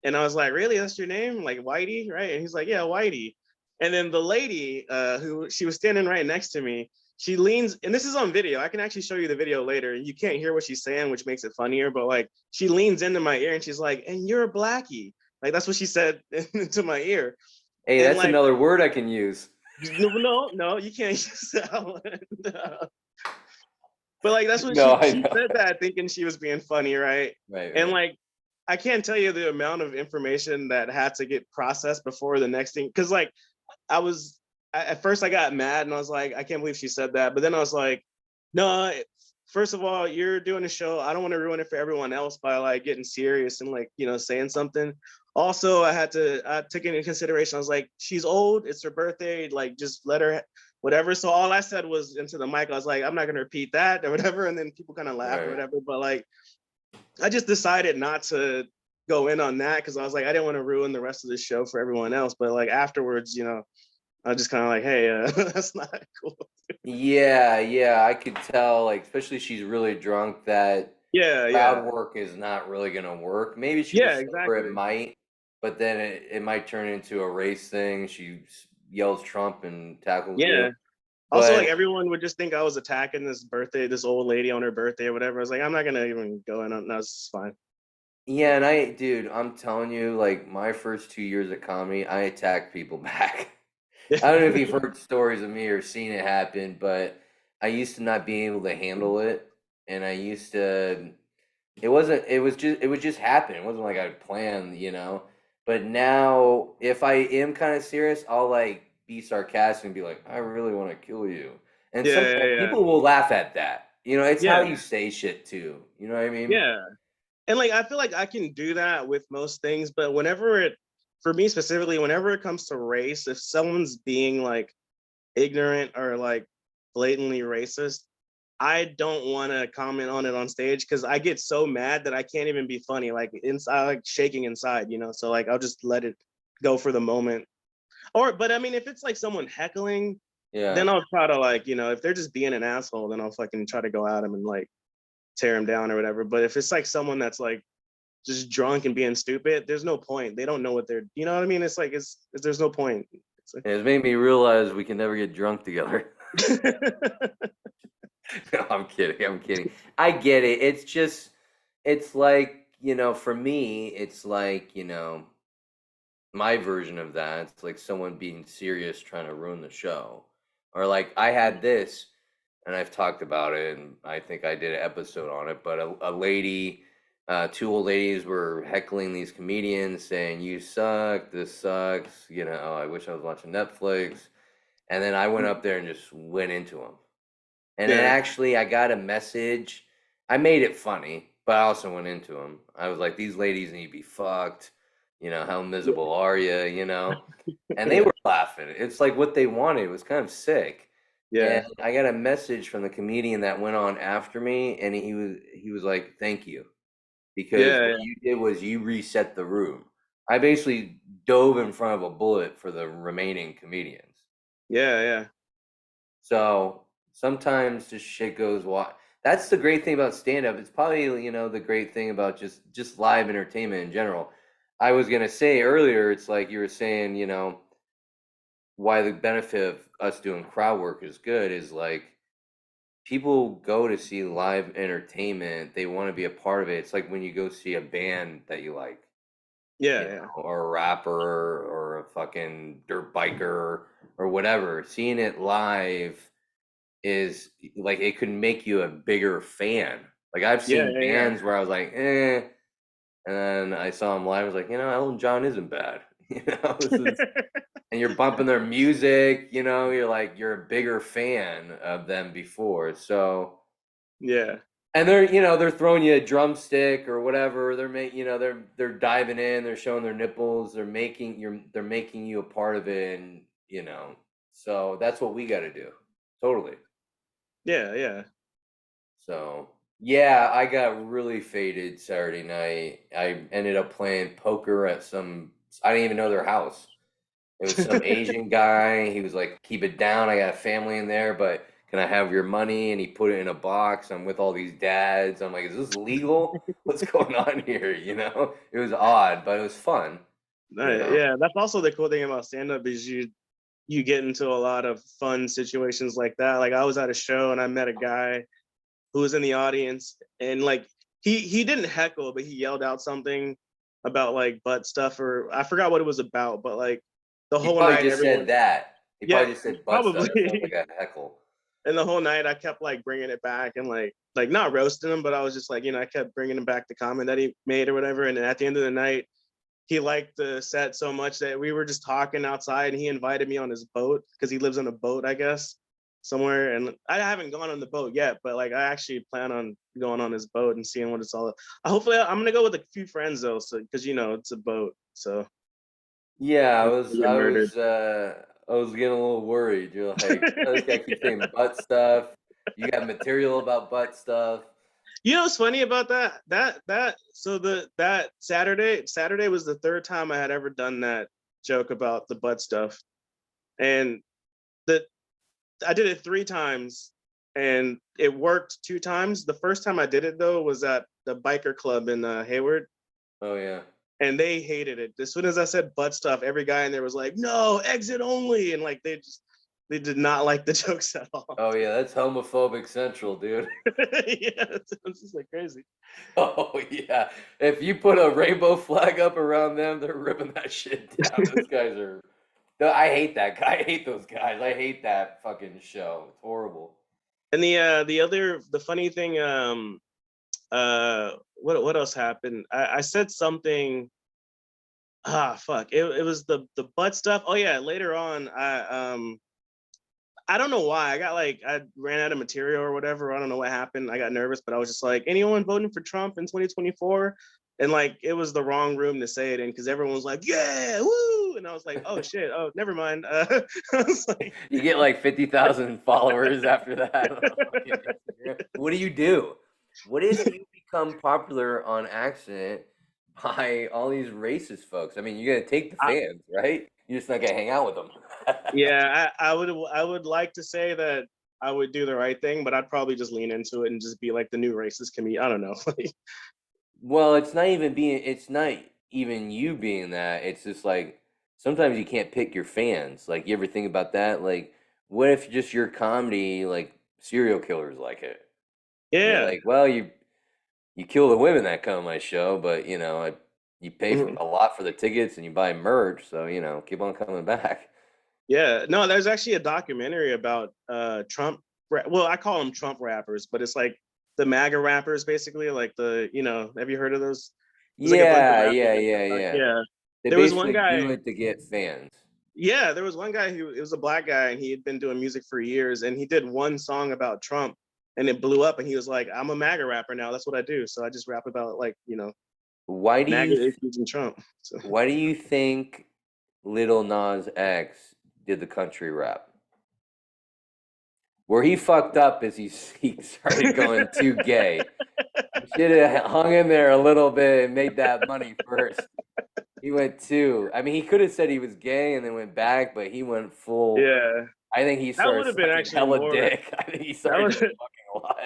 Speaker 2: And I was like, really? That's your name? Like Whitey, right? And he's like, yeah, Whitey. And then the lady who she was standing right next to me, she leans, and this is on video. I can actually show you the video later. You can't hear what she's saying, which makes it funnier. But like, she leans into my ear and she's like, "And you're a blackie." Like that's what she said into my ear.
Speaker 1: Hey,
Speaker 2: And
Speaker 1: that's
Speaker 2: like,
Speaker 1: another word I can use.
Speaker 2: no, no, no, you can't use that one. No. But like that's what
Speaker 1: No,
Speaker 2: she
Speaker 1: I
Speaker 2: she
Speaker 1: know.
Speaker 2: said that thinking she was being funny, right?
Speaker 1: Right,
Speaker 2: And
Speaker 1: right.
Speaker 2: like I can't tell you the amount of information that had to get processed before the next thing. Cause like I was at first I got mad and I was like, I can't believe she said that. But then I was like, no, first of all, you're doing a show. I don't want to ruin it for everyone else by like getting serious and like, saying something. Also, I took into consideration, I was like, she's old, it's her birthday, like just let her whatever. So all I said was into the mic, I was like, I'm not gonna repeat that or whatever. And then people kind of laughed or
Speaker 1: Right.
Speaker 2: whatever. But like I just decided not to go in on that because I was like, I didn't want to ruin the rest of the show for everyone else. But like afterwards, I was just kind of like, hey, that's not cool.
Speaker 1: Yeah, yeah, I could tell, like, especially she's really drunk, that
Speaker 2: Yeah,
Speaker 1: crowd
Speaker 2: yeah,
Speaker 1: work is not really gonna work. Maybe if she
Speaker 2: yeah,
Speaker 1: was sober, it
Speaker 2: exactly.
Speaker 1: might, but then it might turn into a race thing. She yells Trump and tackles you.
Speaker 2: Yeah. Also, like
Speaker 1: But
Speaker 2: everyone would just think I was attacking this old lady on her birthday or whatever. I was like, I'm not gonna even go in on. No, it's fine.
Speaker 1: yeah, and dude, I'm telling you, like, my first 2 years of comedy, I attacked people back. I don't know if you've heard stories of me or seen it happen, but I used to not be able to handle it, and I used to. It would just happen. It wasn't like I planned. But now, if I am kind of serious, I'll like be sarcastic and be like, "I really want to kill you," and
Speaker 2: Yeah,
Speaker 1: sometimes
Speaker 2: yeah,
Speaker 1: people will laugh at that. It's how
Speaker 2: yeah,
Speaker 1: you say shit too. You know what I mean?
Speaker 2: yeah. And like I feel like I can do that with most things, but for me specifically, whenever it comes to race, if someone's being like ignorant or like blatantly racist, I don't want to comment on it on stage because I get so mad that I can't even be funny. Like inside, like shaking inside. So like I'll just let it go for the moment. But I mean, if it's like someone heckling, then
Speaker 1: Yeah.
Speaker 2: I'll try to like, if they're just being an asshole, then I'll fucking try to go at them and like tear them down or whatever. But if it's like someone that's like just drunk and being stupid, there's no point. They don't know what you know what I mean? It's like there's no point. It's
Speaker 1: It's made me realize we can never get drunk together.
Speaker 2: like,
Speaker 1: No, I'm kidding. I'm kidding. I get it. It's just, it's like, for me, it's like, my version of that, it's like someone being serious trying to ruin the show. Or like I had this, and I've talked about it, and I think I did an episode on it, but a lady, two old ladies were heckling these comedians saying, "You suck, this sucks, I wish I was watching Netflix." And then I went up there and just went into them. And then
Speaker 2: yeah,
Speaker 1: actually, I got a message. I made it funny, but I also went into them. I was like, "These ladies need to be fucked. How miserable are you? And they
Speaker 2: yeah,
Speaker 1: were laughing. It's like what they wanted. It was kind of sick.
Speaker 2: Yeah.
Speaker 1: And I got a message from the comedian that went on after me, and he was like, "Thank you," because
Speaker 2: Yeah.
Speaker 1: what you did was you reset the room. I basically dove in front of a bullet for the remaining comedians.
Speaker 2: Yeah. Yeah.
Speaker 1: So sometimes just shit goes wild. That's the great thing about stand up. It's probably, the great thing about just live entertainment in general. I was gonna say earlier, it's like you were saying, why the benefit of us doing crowd work is good is like people go to see live entertainment, they want to be a part of it. It's like when you go see a band that you like,
Speaker 2: Yeah. Yeah.
Speaker 1: or a rapper or a fucking dirt biker or whatever. Seeing it live is like it could make you a bigger fan. Like I've
Speaker 2: Yeah.
Speaker 1: seen
Speaker 2: Yeah. Yeah.
Speaker 1: bands where I was like, eh, and then I saw them live. I was like, Elton John isn't bad. This is, and you're bumping their music. You're like you're a bigger fan of them before. So,
Speaker 2: Yeah.
Speaker 1: and they're throwing you a drumstick or whatever. They're diving in. They're showing their nipples. They're making you a part of it, and so that's what we got to do. Totally.
Speaker 2: Yeah. Yeah.
Speaker 1: So yeah, I got really faded Saturday night. I ended up playing poker at some. I didn't even know their house. It was some Asian guy. He was like, "Keep it down. I got a family in there, but can I have your money?" And he put it in a box. I'm with all these dads. I'm like, "Is this legal? What's going on here?" It was odd, but it was fun.
Speaker 2: Yeah, that's also the cool thing about stand up is you get into a lot of fun situations like that. Like I was at a show and I met a guy who was in the audience and like he didn't heckle, but he yelled out something about like butt stuff or I forgot what it was about, but like the
Speaker 1: He
Speaker 2: whole
Speaker 1: probably
Speaker 2: night
Speaker 1: just said
Speaker 2: everyone
Speaker 1: that. He
Speaker 2: yeah,
Speaker 1: probably just said butt stuff. That sounds like
Speaker 2: probably.
Speaker 1: a heckle.
Speaker 2: And the whole night I kept like bringing it back and like not roasting him, but I was just like, I kept bringing him back the comment that he made or whatever. And at the end of the night, he liked the set so much that we were just talking outside and he invited me on his boat because he lives on a boat, I guess, somewhere. And I haven't gone on the boat yet, but like I actually plan on going on his boat and seeing what it's all. Hopefully, I'm gonna go with a few friends though, so because it's a boat, so
Speaker 1: Yeah, I
Speaker 2: we
Speaker 1: was,
Speaker 2: can get
Speaker 1: I
Speaker 2: murdered.
Speaker 1: was, I was getting a little worried. You're like, oh, this guy keeps saying butt stuff. You got material about butt stuff.
Speaker 2: What's funny about that so that Saturday was the third time I had ever done that joke about the butt stuff, and the I did it 3 times and it worked 2 times. The first time I did it though was at the biker club in Hayward,
Speaker 1: Oh yeah.
Speaker 2: and they hated it. As soon as I said butt stuff, every guy in there was like, "No, exit only," and like they did not like the jokes at all.
Speaker 1: Oh yeah, that's homophobic central, dude.
Speaker 2: Yeah, it's just like crazy.
Speaker 1: Oh yeah. If you put a rainbow flag up around them, they're ripping that shit down. Those guys are. No, I hate that guy. I hate those guys. I hate that fucking show. It's horrible.
Speaker 2: And the funny thing, what else happened? I said something. Fuck. It was the butt stuff. Oh yeah, later on, I don't know why. I ran out of material or whatever. I don't know what happened. I got nervous, but I was just like, anyone voting for Trump in 2024? And like it was the wrong room to say it in because everyone was like, yeah, woo! And I was like, oh shit, oh never mind. I was like,
Speaker 1: You get like 50,000 followers after that on fucking Instagram. What do you do? What if you become popular on accident by all these racist folks? I mean, you're gonna take the
Speaker 2: I,
Speaker 1: fans, right? You're just not gonna hang out with them.
Speaker 2: yeah, I would like to say that I would do the right thing, but I'd probably just lean into it and just be like the new racist comedian. I don't know.
Speaker 1: Well, it's not even you being that. It's just like sometimes you can't pick your fans. Like you ever think about that? Like, what if just your comedy, like serial killers like it? And you're
Speaker 2: Yeah.
Speaker 1: like, well, you kill the women that come on my show, but you pay
Speaker 2: Mhm.
Speaker 1: a lot for the tickets and you buy merch, so keep on coming back.
Speaker 2: Yeah, no, there's actually a documentary about Trump. Well, I call them Trump rappers, but it's like the MAGA rappers, basically. Like have you heard of those? There's like a bunch of
Speaker 1: Yeah,
Speaker 2: rappers
Speaker 1: yeah,
Speaker 2: that
Speaker 1: yeah,
Speaker 2: got,
Speaker 1: yeah.
Speaker 2: yeah.
Speaker 1: They
Speaker 2: There was one
Speaker 1: basically do
Speaker 2: guy.
Speaker 1: it to get fans.
Speaker 2: Yeah, there was one guy who it was a black guy, and he had been doing music for years, and he did one song about Trump, and it blew up, and he was like, "I'm a MAGA rapper now. That's what I do. So I just rap about like
Speaker 1: Why do
Speaker 2: MAGA
Speaker 1: you th-
Speaker 2: issues and Trump." So
Speaker 1: why do you think Little Nas X did the country rap? Where he fucked up is he started going too gay. He should have hung in there a little bit and made that money first. He went too. I mean, he could have said he was gay and then went back, but he went full.
Speaker 2: Yeah,
Speaker 1: I think he
Speaker 2: that
Speaker 1: started
Speaker 2: would have been
Speaker 1: sucking
Speaker 2: actually
Speaker 1: hella
Speaker 2: more.
Speaker 1: dick. I think he
Speaker 2: That
Speaker 1: started
Speaker 2: would
Speaker 1: just fucking a lot,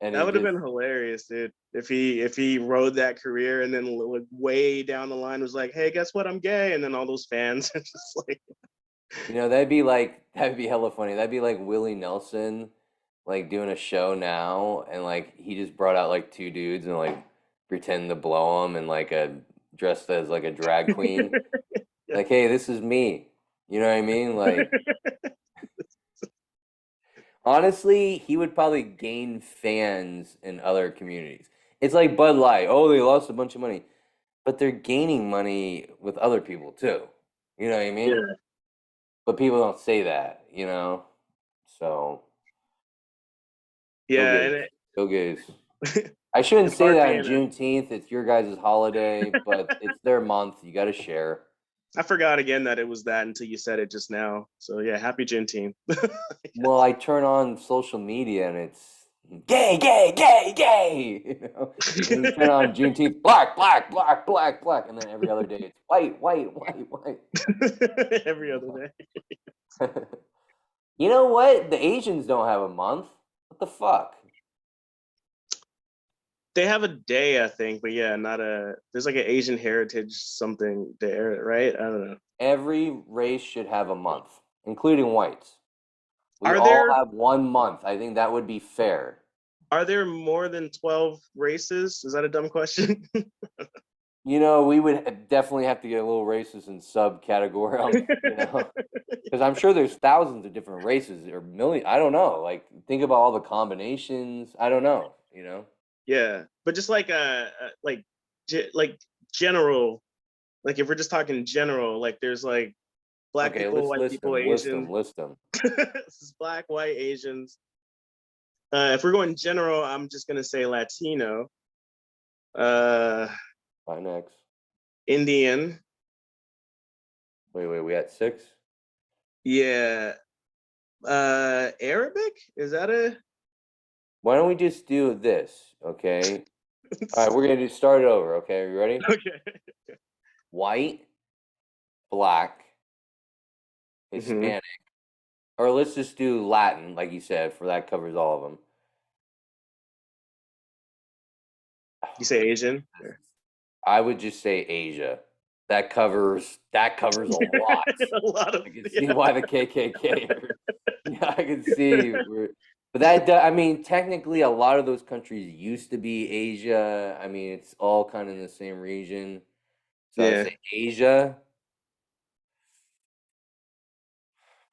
Speaker 1: and
Speaker 2: that
Speaker 1: he
Speaker 2: would have
Speaker 1: just
Speaker 2: been hilarious, dude. If he rode that career and then like, way down the line was like, "Hey, guess what? I'm gay," and then all those fans are just like,
Speaker 1: that'd be hella funny. That'd be like Willie Nelson, like doing a show now, and like he just brought out like two dudes and like pretend to blow them and like a dressed as like a drag queen.
Speaker 2: yeah.
Speaker 1: Like, hey, this is me. You know what I mean? Like, honestly, he would probably gain fans in other communities. It's like Bud Light. Oh, they lost a bunch of money, but they're gaining money with other people too. You know what I mean?
Speaker 2: Yeah,
Speaker 1: But people don't say that, you know? So, go
Speaker 2: yeah,
Speaker 1: gays.
Speaker 2: and
Speaker 1: Go gays. I shouldn't
Speaker 2: it's
Speaker 1: say
Speaker 2: hard
Speaker 1: that on
Speaker 2: being a.
Speaker 1: Juneteenth. It's your guys' holiday, but it's their month. You got to share.
Speaker 2: I forgot again that it was that until you said it just now. So yeah, happy Juneteenth.
Speaker 1: Well, I turn on social media and it's gay, gay, gay, gay. You know, and you turn on Juneteenth, black, black, black, black, black, and then every other day it's white, white, white, white.
Speaker 2: Every other day.
Speaker 1: You know what? The Asians don't have a month. What the fuck?
Speaker 2: They have a day, I think, but yeah, not a. There's like an Asian heritage something there, right? I don't know.
Speaker 1: Every race should have a month, including whites. We
Speaker 2: Are
Speaker 1: all
Speaker 2: there
Speaker 1: have 1 month. I think that would be fair.
Speaker 2: are there more than 12 races? Is that a dumb question?
Speaker 1: You know, we would definitely have to get a little racist and subcategory, you know, because I'm sure there's thousands of different races or million. I don't know. Like, think about all the combinations. I don't know, you know.
Speaker 2: Yeah, but just like like general, like if we're just talking general, like there's like black
Speaker 1: Okay,
Speaker 2: people,
Speaker 1: let's
Speaker 2: white
Speaker 1: list
Speaker 2: people,
Speaker 1: them, list
Speaker 2: Asians.
Speaker 1: them, list them.
Speaker 2: This is black, white, Asians. If we're going general, I'm just gonna say Latino, uh,
Speaker 1: Bye next.
Speaker 2: Indian.
Speaker 1: Wait, we got 6?
Speaker 2: Yeah, Arabic. Is that a?
Speaker 1: Why don't we just do this, okay? All right, we're going to start it over, okay? Are you ready?
Speaker 2: Okay.
Speaker 1: White, black,
Speaker 2: Hmm.
Speaker 1: Hispanic, or let's just do Latin, like you said, for that covers all of them.
Speaker 2: You say Asian?
Speaker 1: I would just say Asia. That covers a lot.
Speaker 2: A lot of
Speaker 1: I can see
Speaker 2: yeah.
Speaker 1: why the KKK. Yeah, I can see. But I mean, technically, a lot of those countries used to be Asia. I mean, it's all kind of in the same region. So I'd
Speaker 2: Yeah.
Speaker 1: say Asia.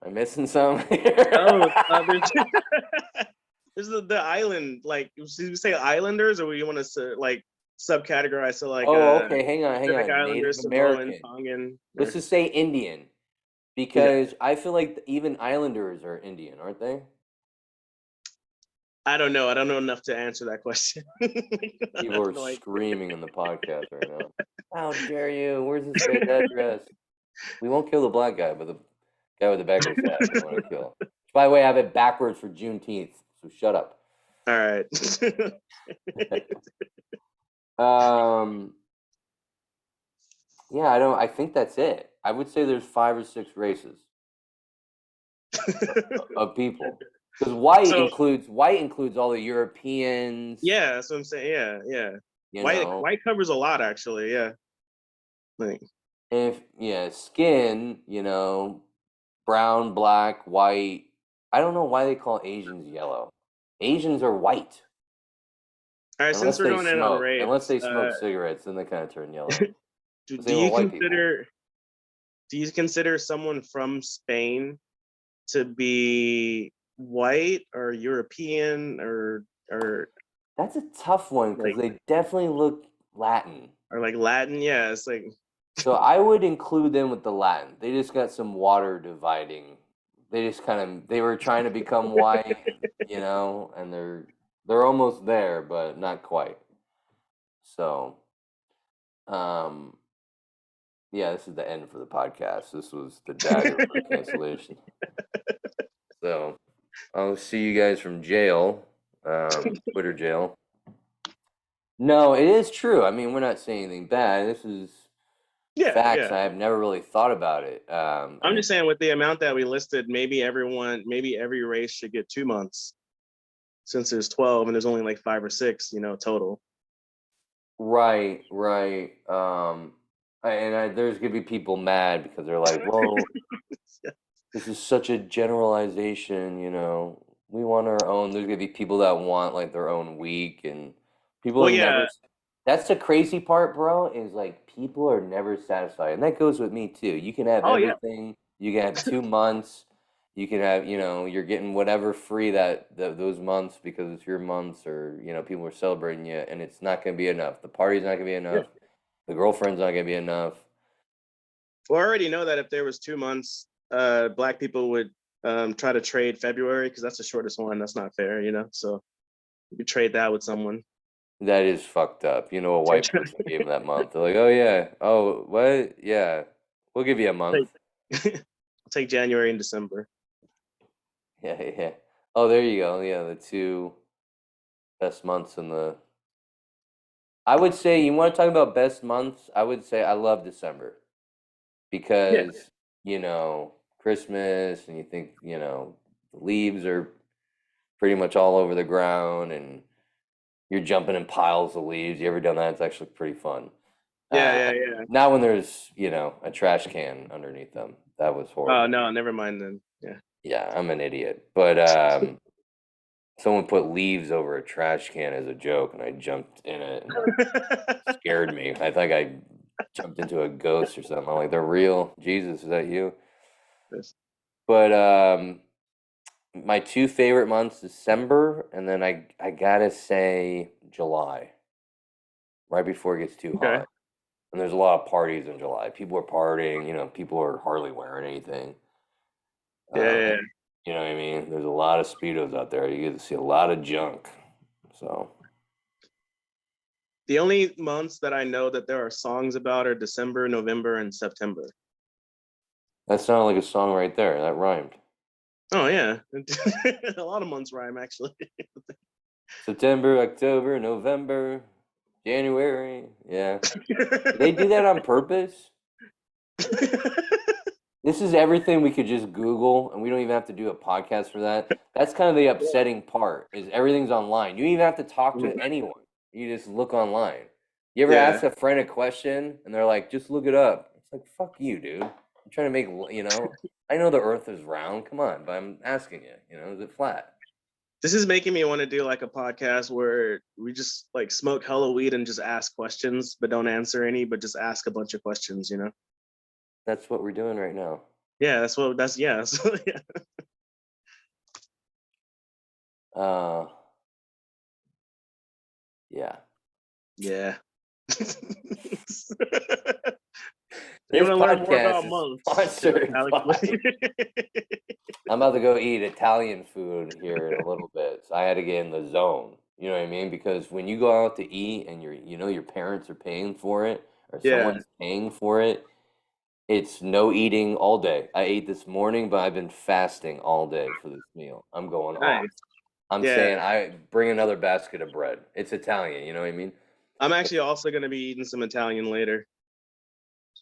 Speaker 1: Am I missing something here?
Speaker 2: Oh, there's the island. Like, should we say islanders, or we want to like subcategorize? So like
Speaker 1: Oh, okay. Hang
Speaker 2: Pacific
Speaker 1: on.
Speaker 2: Islanders,
Speaker 1: Native
Speaker 2: Samoan,
Speaker 1: American.
Speaker 2: Tongan.
Speaker 1: Let's
Speaker 2: Or,
Speaker 1: just say Indian,
Speaker 2: okay.
Speaker 1: because I feel like even islanders are Indian, aren't they?
Speaker 2: I don't know. I don't know enough to answer that question. I
Speaker 1: People
Speaker 2: have
Speaker 1: are
Speaker 2: no idea.
Speaker 1: screaming in the podcast right now. How dare you? Where's this guy's address? We won't kill the black guy, but the guy with the backwards hat we want to kill. By the way, I have it backwards for Juneteenth, so shut up.
Speaker 2: All right.
Speaker 1: Um, yeah, I think that's it. I would say there's 5 or 6 races of people. Because
Speaker 2: So
Speaker 1: white includes all the Europeans,
Speaker 2: yeah, that's what I'm saying. Yeah, yeah.
Speaker 1: you
Speaker 2: White
Speaker 1: know.
Speaker 2: white covers a lot actually. Yeah. Like,
Speaker 1: If yeah, skin, you know, brown, black, white. I don't know why they call Asians yellow. Asians are white.
Speaker 2: all right, since we're going in on
Speaker 1: Unless
Speaker 2: race,
Speaker 1: they smoke cigarettes, then they kind of turn yellow.
Speaker 2: do
Speaker 1: Same with
Speaker 2: you
Speaker 1: white people.
Speaker 2: consider someone from Spain to be white or European or
Speaker 1: That's a tough one because
Speaker 2: like
Speaker 1: they definitely look Latin.
Speaker 2: like Latin? Yeah, it's like
Speaker 1: So I would include them with the Latin. They just got some water dividing. They were trying to become white, you know, and they're almost there, but not quite. So, um, yeah, this is the end for the podcast. This was the dagger for cancellation. So I'll see you guys from jail, Twitter jail. No, it is true. I mean, we're not saying anything bad. This is
Speaker 2: Yeah,
Speaker 1: facts.
Speaker 2: yeah.
Speaker 1: I have never really thought about it.
Speaker 2: I'm
Speaker 1: And
Speaker 2: just saying with the amount that we listed, maybe every race should get 2 months since there's 12 and there's only like 5 or 6, total.
Speaker 1: right, right. There's gonna be people mad because they're like, well, this is such a generalization, you know. We want our own. There's gonna be people that want like their own week, and people
Speaker 2: Well,
Speaker 1: have never.
Speaker 2: yeah.
Speaker 1: That's the crazy part, bro. Is like people are never satisfied, and that goes with me too. You can have
Speaker 2: Oh, yeah.
Speaker 1: everything. You can have 2 months. You can have, you're getting whatever free those months because it's your months, or people are celebrating you, and it's not gonna be enough. The party's not gonna be
Speaker 2: Yeah.
Speaker 1: enough. The girlfriend's not gonna be enough.
Speaker 2: Well, I already know that if there was 2 months, Black people would try to trade February because that's the shortest one. That's not fair, So you could trade that with someone.
Speaker 1: That is fucked up. You know, a white person gave him that month. They're like, oh yeah, oh what? Yeah, we'll give you a month.
Speaker 2: Take, I'll take January and December.
Speaker 1: Yeah, yeah. Oh, there you go. Yeah, the two best months in the. I would say you want to talk about best months. I would say I love December
Speaker 2: Yeah,
Speaker 1: because Christmas, and you think the leaves are pretty much all over the ground, and you're jumping in piles of leaves. You ever done that? It's actually pretty fun.
Speaker 2: yeah,
Speaker 1: Uh,
Speaker 2: yeah, yeah.
Speaker 1: Not when there's, a trash can underneath them. That was
Speaker 2: Oh
Speaker 1: horrible.
Speaker 2: no, never mind then. Yeah.
Speaker 1: Yeah, I'm an idiot. But someone put leaves over a trash can as a joke, and I jumped in it, and it scared me. I think I jumped into a ghost or something. I'm like, they're real. Jesus, is that you? But my two favorite months, December, and then I gotta say July, right before it gets too
Speaker 2: Okay.
Speaker 1: hot. And there's a lot of parties in July. People are partying, people are hardly wearing anything.
Speaker 2: Yeah,
Speaker 1: Um,
Speaker 2: yeah, yeah.
Speaker 1: you know what I mean? There's a lot of speedos out there. You get to see a lot of junk. So
Speaker 2: The only months that I know that there are songs about are December, November, and September.
Speaker 1: that sounded like a song right there. That rhymed.
Speaker 2: Oh yeah, a lot of months rhyme actually.
Speaker 1: September, October, November, January. Yeah. Did they do that on purpose? This is everything we could just Google, and we don't even have to do a podcast for that. That's kind of the upsetting part, is everything's online. You don't even have to talk to anyone. You just look online. You ever
Speaker 2: Yeah.
Speaker 1: ask a friend a question, and they're like, just look it up. It's like, fuck you, dude. I'm trying to make, I know the earth is round. Come on, but I'm asking you, is it flat?
Speaker 2: This is making me want to do like a podcast where we just like smoke hella weed and just ask questions, but don't answer any, but just ask a bunch of questions.
Speaker 1: That's what we're doing right now.
Speaker 2: Yeah, that's yeah. So, yeah.
Speaker 1: Uh, yeah.
Speaker 2: Yeah. You
Speaker 1: This
Speaker 2: want to learn more
Speaker 1: podcast
Speaker 2: about
Speaker 1: is
Speaker 2: months?
Speaker 1: sponsored
Speaker 2: Alex.
Speaker 1: by. I'm about to go eat Italian food here in a little bit. So I had to get in the zone. You know what I mean? Because when you go out to eat and your parents are paying for it, or
Speaker 2: Yeah.
Speaker 1: someone's paying for it, it's no eating all day. I ate this morning, but I've been fasting all day for this meal. I'm going off.
Speaker 2: Nice.
Speaker 1: I'm
Speaker 2: Yeah.
Speaker 1: saying I bring another basket of bread. It's Italian, you know what I mean?
Speaker 2: I'm actually also going to be eating some Italian later.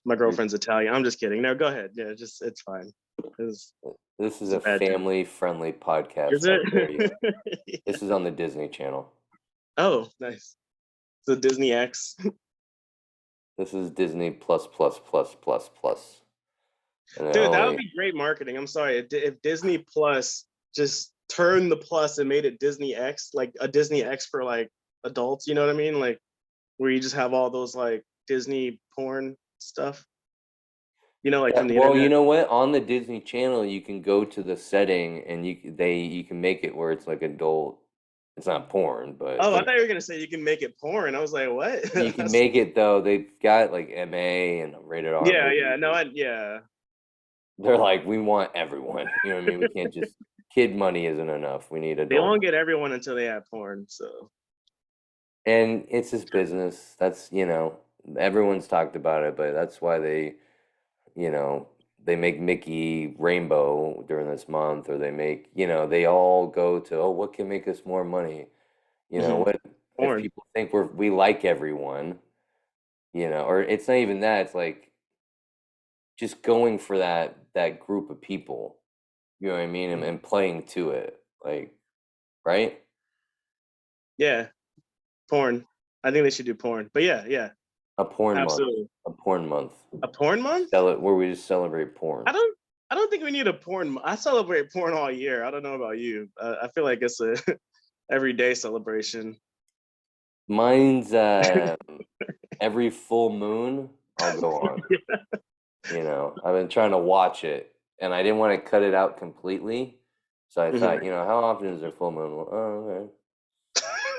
Speaker 2: My girlfriend's Italian. I'm just kidding. No, go ahead. Yeah, just it's fine. It's,
Speaker 1: This is
Speaker 2: it's a
Speaker 1: a
Speaker 2: bad joke.
Speaker 1: family-friendly podcast.
Speaker 2: Is
Speaker 1: How dare you?
Speaker 2: it?
Speaker 1: This is on the Disney Channel.
Speaker 2: Oh, nice. So Disney X.
Speaker 1: This is Disney plus plus plus plus plus. And then
Speaker 2: Dude, that would
Speaker 1: only
Speaker 2: be great marketing. I'm sorry. If Disney Plus just turned the plus and made it Disney X, like a Disney X for like adults, you know what I mean? Like where you just have all those like Disney porn stuff, like from the
Speaker 1: well, you
Speaker 2: internet.
Speaker 1: know what? On the Disney Channel, you can go to the setting and you can make it where it's like adult. It's not porn, but
Speaker 2: Oh, I thought you were gonna say you can make it porn. I was like, what?
Speaker 1: you can make it though. They've got like MA and rated R
Speaker 2: Yeah,
Speaker 1: movies.
Speaker 2: yeah. No, yeah.
Speaker 1: They're like, we want everyone. You know what I mean? We can't just kid money isn't enough. We need
Speaker 2: They
Speaker 1: adult.
Speaker 2: won't get everyone until they have porn. So
Speaker 1: And it's his business. That's, everyone's talked about it, but that's why they, you know, they make Mickey rainbow during this month, or they make, they all go to, oh, what can make us more money? What if
Speaker 2: Porn.
Speaker 1: people think we like everyone, or it's not even that, it's like just going for that group of people, you know what I mean, and playing to it, like, right?
Speaker 2: Yeah, porn. I think they should do porn. But yeah, yeah,
Speaker 1: A porn month,
Speaker 2: absolutely.
Speaker 1: a porn month,
Speaker 2: A porn month?
Speaker 1: where we just celebrate porn.
Speaker 2: I don't think we need a porn. I celebrate porn all year. I don't know about you. I feel like it's a everyday celebration.
Speaker 1: Mine's every full moon I'll go on. I've been trying to watch it, and I didn't want to cut it out completely. So I
Speaker 2: Mhm.
Speaker 1: thought, how often is there full moon? Well, oh, okay.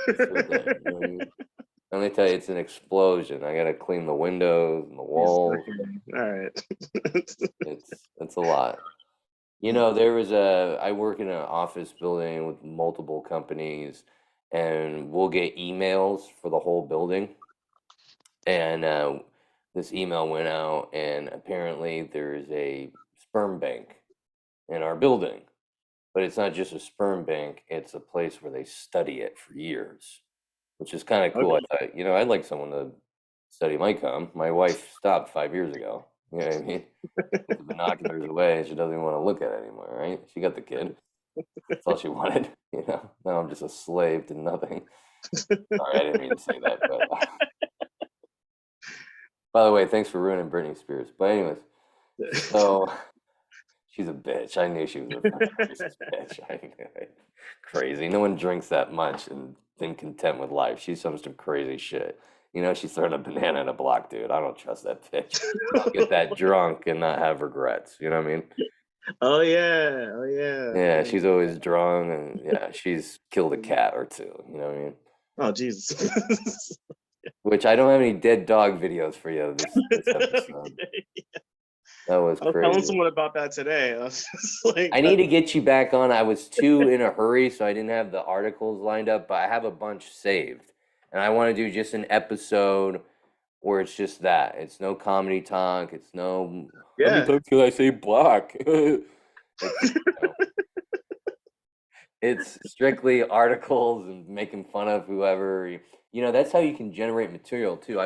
Speaker 1: Let's do it then. Let me tell you, it's an explosion. I gotta clean the windows and the walls.
Speaker 2: All right.
Speaker 1: It's a lot. I work in an office building with multiple companies, and we'll get emails for the whole building. And this email went out, and apparently there's a sperm bank in our building. But it's not just a sperm bank, it's a place where they study it for years, which is kind of cool.
Speaker 2: Okay.
Speaker 1: I thought, I'd like someone to study my cum. My wife stopped 5 years ago. You know what I mean? Put the binoculars away. She doesn't even want to look at it anymore, right? She got the kid. That's all she wanted. Now I'm just a slave to nothing. Sorry, I didn't mean to say that. But by the way, thanks for ruining Britney Spears. But anyways, so she's a bitch. I knew she was a racist bitch. Crazy. No one drinks that much and been content with life. She's some crazy shit. She's throwing a banana in a block, dude. I don't trust that bitch. I'll get that drunk and not have regrets. You know what I mean?
Speaker 2: Oh yeah. Oh yeah.
Speaker 1: Yeah,
Speaker 2: Yeah.
Speaker 1: she's always drunk, and yeah, she's killed a cat or two. You know what I mean?
Speaker 2: Oh Jesus.
Speaker 1: Which I don't have any dead dog videos for you this episode. That was
Speaker 2: I was telling
Speaker 1: crazy.
Speaker 2: someone about that today. I was just like,
Speaker 1: I need to get you back on. I was too in a hurry, so I didn't have the articles lined up, but I have a bunch saved. And I want to do just an episode where it's just that. It's no comedy talk. It's no, how many
Speaker 2: yeah.
Speaker 1: times can I say black? It's strictly articles and making fun of whoever. That's how you can generate material too.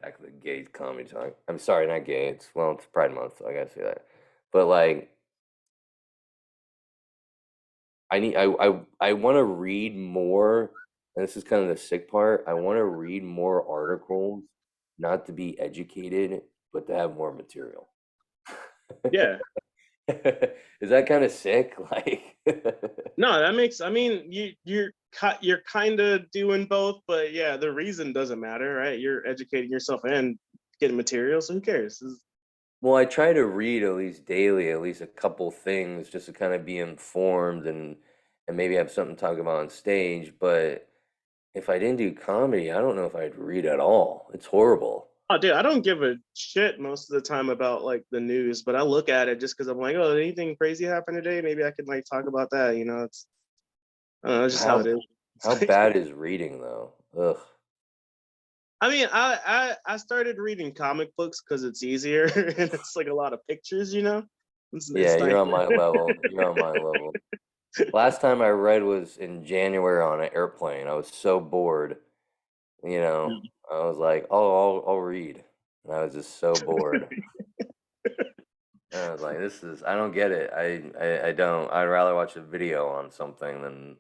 Speaker 1: Back to the gay comedy talk. I'm sorry, not gay. It's Pride Month, so I gotta say that. But like, I want to read more, and this is kind of the sick part. I want to read more articles, not to be educated, but to have more material.
Speaker 2: Yeah.
Speaker 1: Is that kind of sick? Like,
Speaker 2: No, that makes. I mean, you're kind of doing both, but yeah, the reason doesn't matter, right? You're educating yourself and getting material, so who cares?
Speaker 1: well, I try to read at least daily, at least a couple things, just to kind of be informed and maybe have something to talk about on stage. But if I didn't do comedy, I don't know if I'd read at all. It's horrible.
Speaker 2: Oh, dude, I don't give a shit most of the time about like the news, but I look at it just because I'm like, oh, anything crazy happened today? Maybe I could like talk about that. It's I don't know, it's just how it
Speaker 1: How
Speaker 2: is.
Speaker 1: how
Speaker 2: It's like,
Speaker 1: bad is reading though? Ugh.
Speaker 2: I mean, I started reading comic books because it's easier and it's like a lot of pictures.
Speaker 1: Yeah,
Speaker 2: It's
Speaker 1: you're
Speaker 2: nice.
Speaker 1: on my level. You're on my level. Last time I read was in January on an airplane. I was so bored, you know. I was like, "Oh, I'll read," and I was just so bored. And I was like, I don't get it. I don't. I'd rather watch a video on something than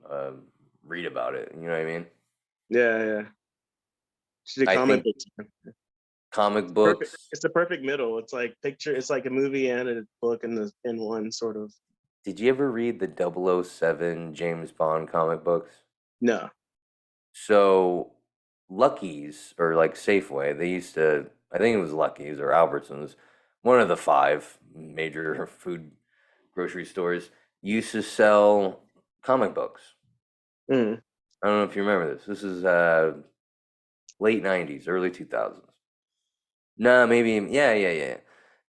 Speaker 1: read about it. You know what I mean?
Speaker 2: Yeah, yeah. The
Speaker 1: I
Speaker 2: comic
Speaker 1: think
Speaker 2: books.
Speaker 1: comic
Speaker 2: Perfect.
Speaker 1: books.
Speaker 2: It's the perfect middle. It's like picture. It's like a movie and a book in one sort of.
Speaker 1: Did you ever read the 007 James Bond comic books?
Speaker 2: No.
Speaker 1: So Lucky's or like Safeway, they used to, I think it was Lucky's or Albertsons, one of the five major food grocery stores, used to sell comic books.
Speaker 2: Mm.
Speaker 1: I don't know if you remember this. This is late 90s, early 2000s. No, maybe, yeah, yeah, yeah.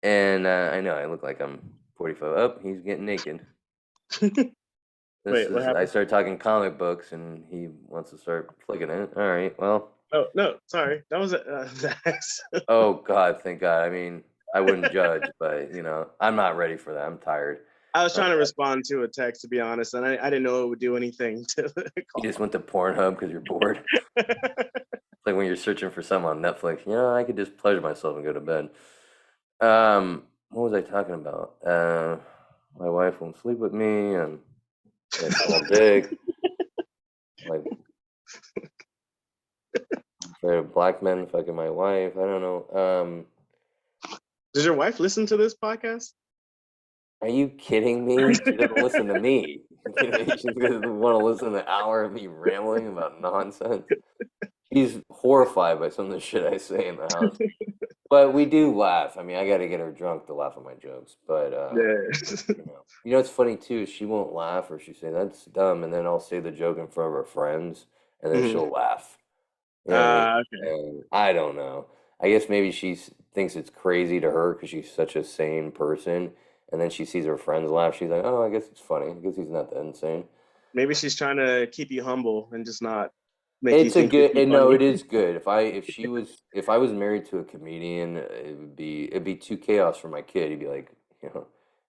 Speaker 1: And I know I look like I'm 45. Oh, he's getting naked.
Speaker 2: Wait, what
Speaker 1: I
Speaker 2: happened?
Speaker 1: started talking comic books and he wants to start flicking it. All right, well.
Speaker 2: Oh no, sorry. That was a.
Speaker 1: Oh God, thank God. I mean, I wouldn't judge, but I'm not ready for that. I'm tired.
Speaker 2: I was trying to respond to a text, to be honest, and I didn't know it would do anything to
Speaker 1: You
Speaker 2: call.
Speaker 1: just went to Pornhub because you're bored. It's like when you're searching for something on Netflix. I could just pleasure myself and go to bed. What was I talking about? My wife won't sleep with me, and it's all big. Like, afraid of black men fucking my wife. I don't know.
Speaker 2: Does your wife listen to this podcast?
Speaker 1: Are you kidding me? She doesn't listen to me. She's gonna want to listen to an hour of me rambling about nonsense. She's horrified by some of the shit I say in the house. But we do laugh. I mean, I got to get her drunk to laugh at my jokes. But
Speaker 2: Yeah.
Speaker 1: it's funny too. She won't laugh, or she say that's dumb, and then I'll say the joke in front of her friends, and then
Speaker 2: Mhm.
Speaker 1: she'll laugh. You know what I mean?
Speaker 2: Okay.
Speaker 1: And I don't know. I guess maybe she thinks it's crazy to her because she's such a sane person, and then she sees her friends laugh. She's like, "Oh, I guess it's funny. I guess he's not that insane."
Speaker 2: Maybe she's trying to keep you humble and just not make you
Speaker 1: It's a
Speaker 2: think you're
Speaker 1: good,
Speaker 2: too
Speaker 1: and no,
Speaker 2: funny.
Speaker 1: it is good. If I was married to a comedian, it'd be too chaos for my kid. He'd be like,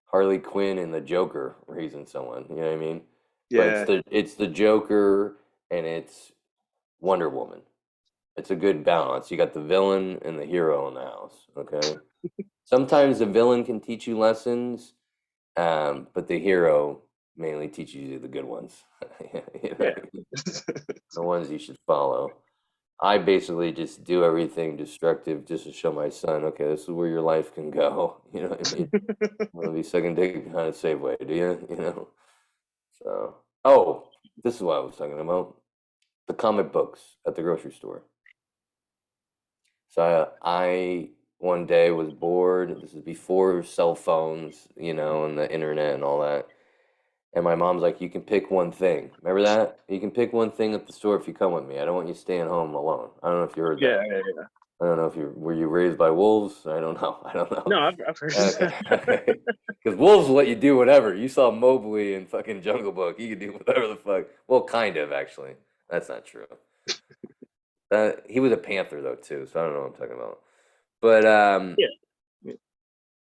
Speaker 1: Harley Quinn and the Joker raising someone. You know what I mean? But it's
Speaker 2: Yeah.
Speaker 1: the Joker and it's Wonder Woman. It's a good balance. You got the villain and the hero in the house. Okay. Sometimes the villain can teach you lessons, but the hero mainly teaches you the good ones.
Speaker 2: Yeah.
Speaker 1: The ones you should follow. I basically just do everything destructive just to show my son, okay, this is where your life can go. You know what I mean? Want to be second dick behind a Safeway, do you? So, this is what I was talking about. The comic books at the grocery store. So I one day was bored. This is before cell phones, and the internet and all that. And my mom's like, you can pick one thing. Remember that? You can pick one thing at the store if you come with me. I don't want you staying home alone. I don't know if you heard
Speaker 2: Yeah.
Speaker 1: that. I don't know if were you raised by wolves? I don't know. I don't know.
Speaker 2: No, I've heard
Speaker 1: Okay,
Speaker 2: that.
Speaker 1: okay. Because wolves will let you do whatever. You saw Mowgli in fucking Jungle Book. You could do whatever the fuck. Well, kind of actually. That's not true. He was a panther though too, so I don't know what I'm talking about. But
Speaker 2: Yeah.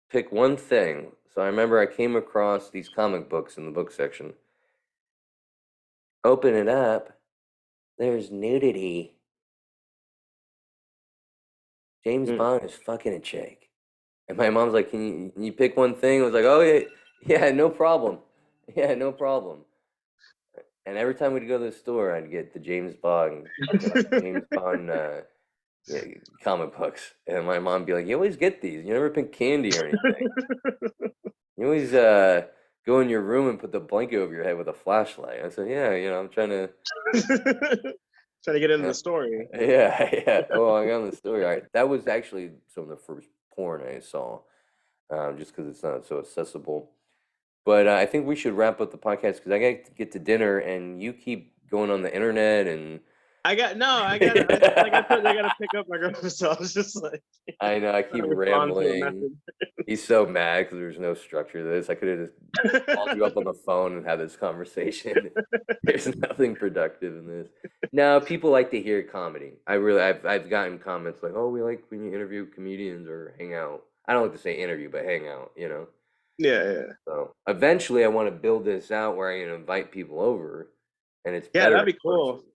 Speaker 1: pick one thing. So I remember I came across these comic books in the book section. Open it up. There's nudity. James
Speaker 2: Mm.
Speaker 1: Bond is fucking a chick. And my mom's like, can you pick one thing? I was like, oh, yeah, yeah, no problem. Yeah, no problem. And every time we'd go to the store, I'd get the James Bond yeah, comic books. And my mom would be like, you always get these. You never pick candy or anything. You always go in your room and put the blanket over your head with a flashlight. I said, yeah, I'm trying to.
Speaker 2: Trying to get into
Speaker 1: Yeah,
Speaker 2: the story.
Speaker 1: yeah, yeah. Oh, I got the story. All right. That was actually some of the first porn I saw, just because it's not so accessible. But I think we should wrap up the podcast because I got to get to dinner, and you keep going on the internet and.
Speaker 2: I got like I said, I gotta pick up my girlfriend, so I was just like
Speaker 1: I know I
Speaker 2: trying
Speaker 1: keep
Speaker 2: to respond to a
Speaker 1: rambling. He's so mad because there's no structure to this. I could have just called you up on the phone and had this conversation. There's nothing productive in this. No, people like to hear comedy. I've gotten comments like, "Oh, we like when you interview comedians or hang out." I don't like to say interview, but hang out.
Speaker 2: Yeah.
Speaker 1: So eventually, I want to build this out where I can invite people over, and it's
Speaker 2: Yeah,
Speaker 1: better
Speaker 2: that'd
Speaker 1: in
Speaker 2: be cool.
Speaker 1: person.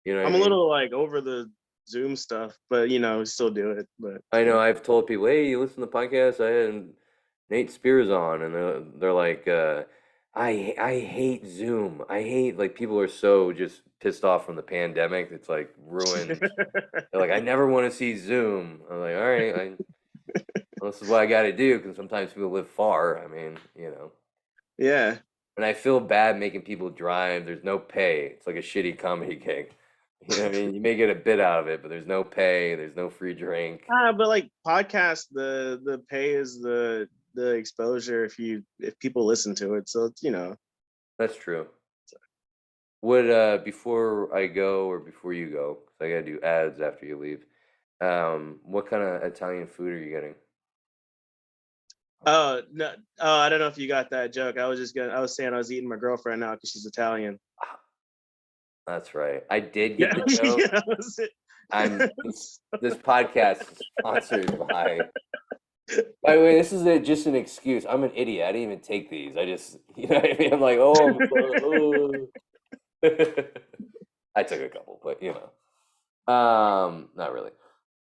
Speaker 1: You know what I
Speaker 2: I'm a
Speaker 1: mean?
Speaker 2: little like over the Zoom stuff, but still do it. But
Speaker 1: I know I've told people, hey, you listen to the podcast? I had Nate Spears on, and they're like, I hate Zoom. I hate like people are so just pissed off from the pandemic. It's like ruined. They're like, I never want to see Zoom. I'm like, all right, well, this is what I got to do because sometimes people live far. I mean.
Speaker 2: yeah.
Speaker 1: And I feel bad making people drive. There's no pay. It's like a shitty comedy gig. You know what I mean? You may get a bit out of it, but there's no pay. There's no free drink.
Speaker 2: But like podcast, the pay is the exposure if people listen to it. So it's
Speaker 1: That's true. What before I go or before you go, 'cause I gotta do ads after you leave. What kind of Italian food are you getting?
Speaker 2: Oh no, I don't know if you got that joke. I was saying I was eating my girlfriend now because she's Italian.
Speaker 1: That's right. I did get
Speaker 2: Yeah,
Speaker 1: the joke.
Speaker 2: yeah, that was it.
Speaker 1: I'm this podcast is sponsored by By the way, this is just an excuse. I'm an idiot. I didn't even take these. I just, you know what I mean? I'm like, oh, I took a couple, but not really.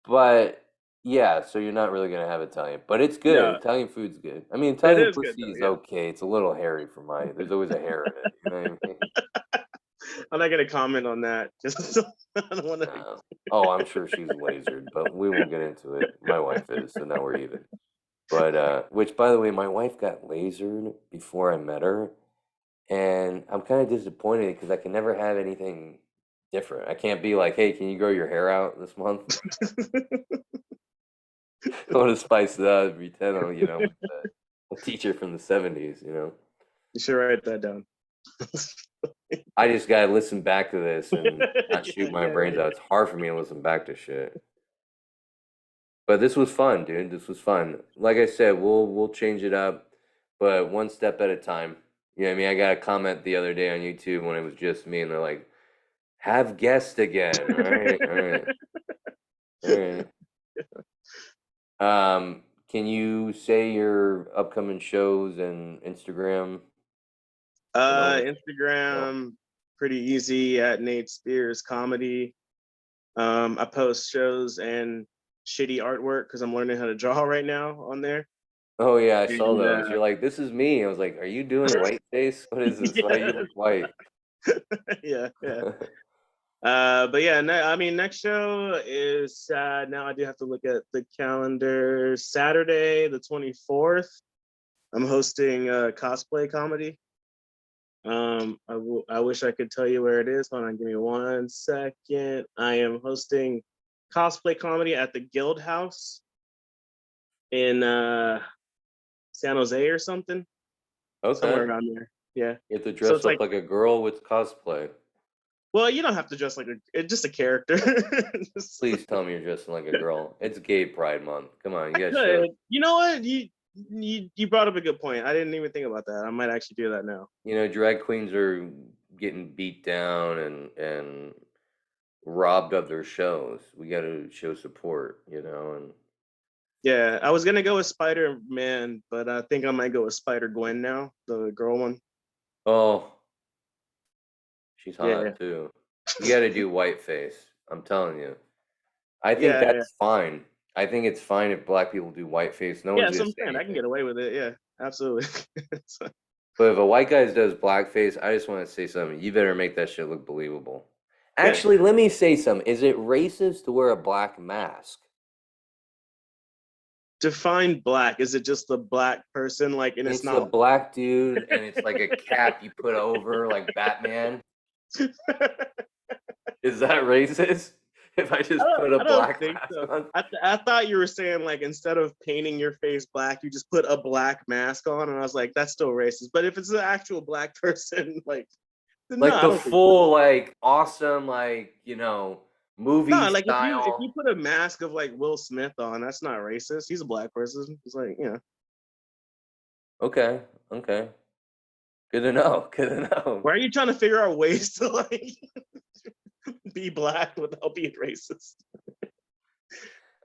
Speaker 1: But yeah, so you're not really gonna have Italian, but it's good.
Speaker 2: No,
Speaker 1: Italian food's good. I mean,
Speaker 2: it
Speaker 1: Italian
Speaker 2: is good
Speaker 1: pussy
Speaker 2: though.
Speaker 1: is
Speaker 2: Yeah,
Speaker 1: okay. It's a little hairy for there's always a hair in it. You know what I mean?
Speaker 2: I'm not gonna comment on that. Just I don't want to.
Speaker 1: Oh, I'm sure she's lasered, but we won't get into it. My wife is, so now we're even. But which, by the way, my wife got lasered before I met her, and I'm kind of disappointed because I can never have anything different. I can't be like, hey, can you grow your hair out this month? I want to spice it up, pretend I'm, like a teacher from the '70s.
Speaker 2: You should write that down.
Speaker 1: I just gotta listen back to this and not shoot my
Speaker 2: Yeah,
Speaker 1: brains out. It's hard for me to listen back to shit. But this was fun, dude. This was fun. Like I said, we'll change it up, but one step at a time. You know what I mean? I got a comment the other day on YouTube when it was just me, and they're like, "Have guests again." All right, all right, all right. Can you say your upcoming shows and Instagram? I know it's no.
Speaker 2: Instagram, pretty easy at Nate Spears Comedy. I post shows and shitty artwork because I'm learning how to draw right now on there.
Speaker 1: Oh yeah, I saw
Speaker 2: And
Speaker 1: those. You're like, "This is me." I was like, "Are you doing white face? What is this? Why
Speaker 2: yeah,
Speaker 1: you look white?"
Speaker 2: yeah, yeah. But yeah, I mean, next show is now I do have to look at the calendar. Saturday, the 24th. I'm hosting a cosplay comedy. I wish I could tell you where it is. Hold on, give me 1 second. I am hosting cosplay comedy at the Guild House in San Jose or something, somewhere
Speaker 1: Okay.
Speaker 2: around there. Yeah.
Speaker 1: You have to
Speaker 2: So
Speaker 1: dress
Speaker 2: it's
Speaker 1: up
Speaker 2: like,
Speaker 1: like a girl with cosplay.
Speaker 2: well, you don't have to dress like it's just a character.
Speaker 1: Please tell me you're dressing like a girl. It's Gay Pride Month. Come on, you
Speaker 2: I
Speaker 1: gotta show.
Speaker 2: could. You know what? You brought up a good point. I didn't even think about that. I might actually do that now.
Speaker 1: Drag queens are getting beat down and robbed of their shows. We gotta show support, and
Speaker 2: Yeah, I was gonna go with Spider Man, but I think I might go with Spider Gwen now, the girl one.
Speaker 1: oh, she's
Speaker 2: Yeah,
Speaker 1: hot too. You gotta do whiteface. I'm telling you. I think
Speaker 2: yeah, yeah.
Speaker 1: that's fine. I think it's fine if black people do whiteface. No
Speaker 2: Yeah,
Speaker 1: one's
Speaker 2: so
Speaker 1: gonna
Speaker 2: I'm
Speaker 1: say
Speaker 2: saying I can
Speaker 1: anything.
Speaker 2: get away with it. Yeah, absolutely.
Speaker 1: But if a white guy does blackface, I just want to say something. You better make that shit look believable.
Speaker 2: Yeah.
Speaker 1: Actually, let me say something. Is it racist to wear a black mask?
Speaker 2: Define black. Is it just the black person? Like, and it's
Speaker 1: It's a
Speaker 2: not.
Speaker 1: black dude, and it's like a cap you put over, like Batman. Is that racist? If I just put a
Speaker 2: I don't
Speaker 1: black
Speaker 2: think
Speaker 1: mask
Speaker 2: so.
Speaker 1: on?
Speaker 2: I thought you were saying like instead of painting your face black, you just put a black mask on, and I was like, that's still racist. But if it's an actual black person, like, then no,
Speaker 1: Like
Speaker 2: I
Speaker 1: the
Speaker 2: don't think so.
Speaker 1: full, like, awesome, like, movie
Speaker 2: No, like if
Speaker 1: style.
Speaker 2: you put a mask of like Will Smith on, that's not racist. He's a black person. It's like,
Speaker 1: Okay, okay. Good to know. Good to know.
Speaker 2: why are you trying to figure out ways to like be black without being racist?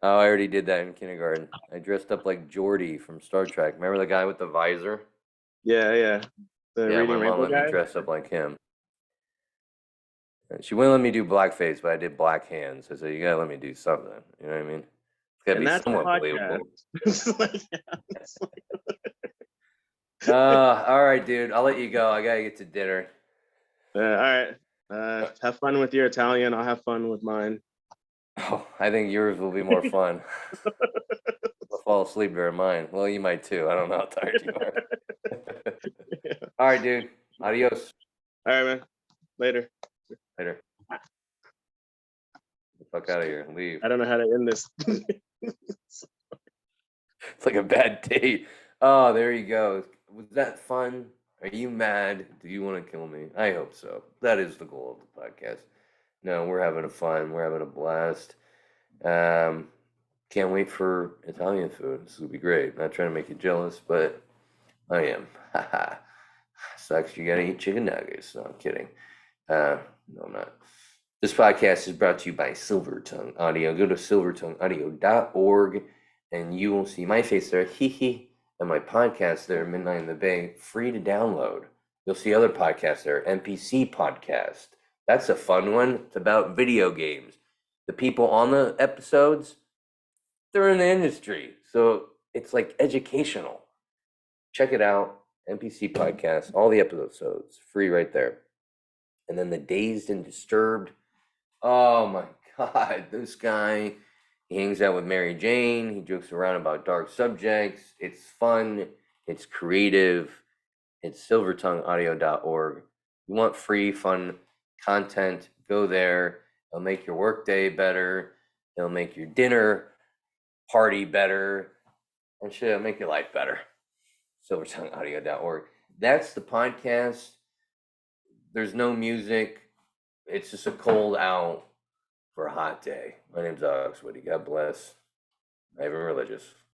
Speaker 1: Oh, I already did that in kindergarten. I dressed up like Geordi from Star Trek. Remember the guy with the visor?
Speaker 2: Yeah, yeah. The
Speaker 1: Yeah, my
Speaker 2: Reading
Speaker 1: mom
Speaker 2: Rainbow
Speaker 1: let me
Speaker 2: guy.
Speaker 1: dress up like him. And she wouldn't let me do blackface, but I did black hands. I said, you gotta let me do something. You know what I mean? It's gotta
Speaker 2: And
Speaker 1: be
Speaker 2: that's a
Speaker 1: somewhat
Speaker 2: podcast.
Speaker 1: believable.
Speaker 2: It's like,
Speaker 1: All right, dude. I'll let you go. I gotta get to dinner.
Speaker 2: all right. Have fun with your Italian. I'll have fun with mine.
Speaker 1: Oh, I think yours will be more fun. I'll fall asleep during mine. Well, you might too. I don't know how tired you are. All right, dude. Adios.
Speaker 2: All right, man. Later.
Speaker 1: Later. Get the fuck out of here. Leave.
Speaker 2: I don't know how to end this.
Speaker 1: It's like a bad date. Oh, there you go. Was that fun? Are you mad? Do you want to kill me? I hope so. That is the goal of the podcast. No, we're having a fun. We're having a blast. Um, can't wait for Italian food. This will be great. Not trying to make you jealous, but I am. Haha. Sucks. You gotta eat chicken nuggets. No, I'm kidding. No, I'm not. This podcast is brought to you by Silver Tongue Audio. Go to silvertongueaudio.org and you will see my face there, hee hee, and my podcast there, Midnight in the Bay, free to download. You'll see other podcasts there, NPC Podcast. That's a fun one. It's about video games. The people on the episodes, they're in the industry, so it's like educational. Check it out, NPC Podcast, all the episodes, free right there. And then the Dazed and Disturbed. Oh my God, this guy, he hangs out with Mary Jane. He jokes around about dark subjects. It's fun. It's creative. It's silvertongueaudio.org. You want free, fun content, go there. It'll make your workday better. It'll make your dinner party better. And shit, it'll make your life better. silvertongueaudio.org. That's the podcast. There's no music. It's just a cold out for a hot day. My name's Alex Woody. God bless. Not even religious.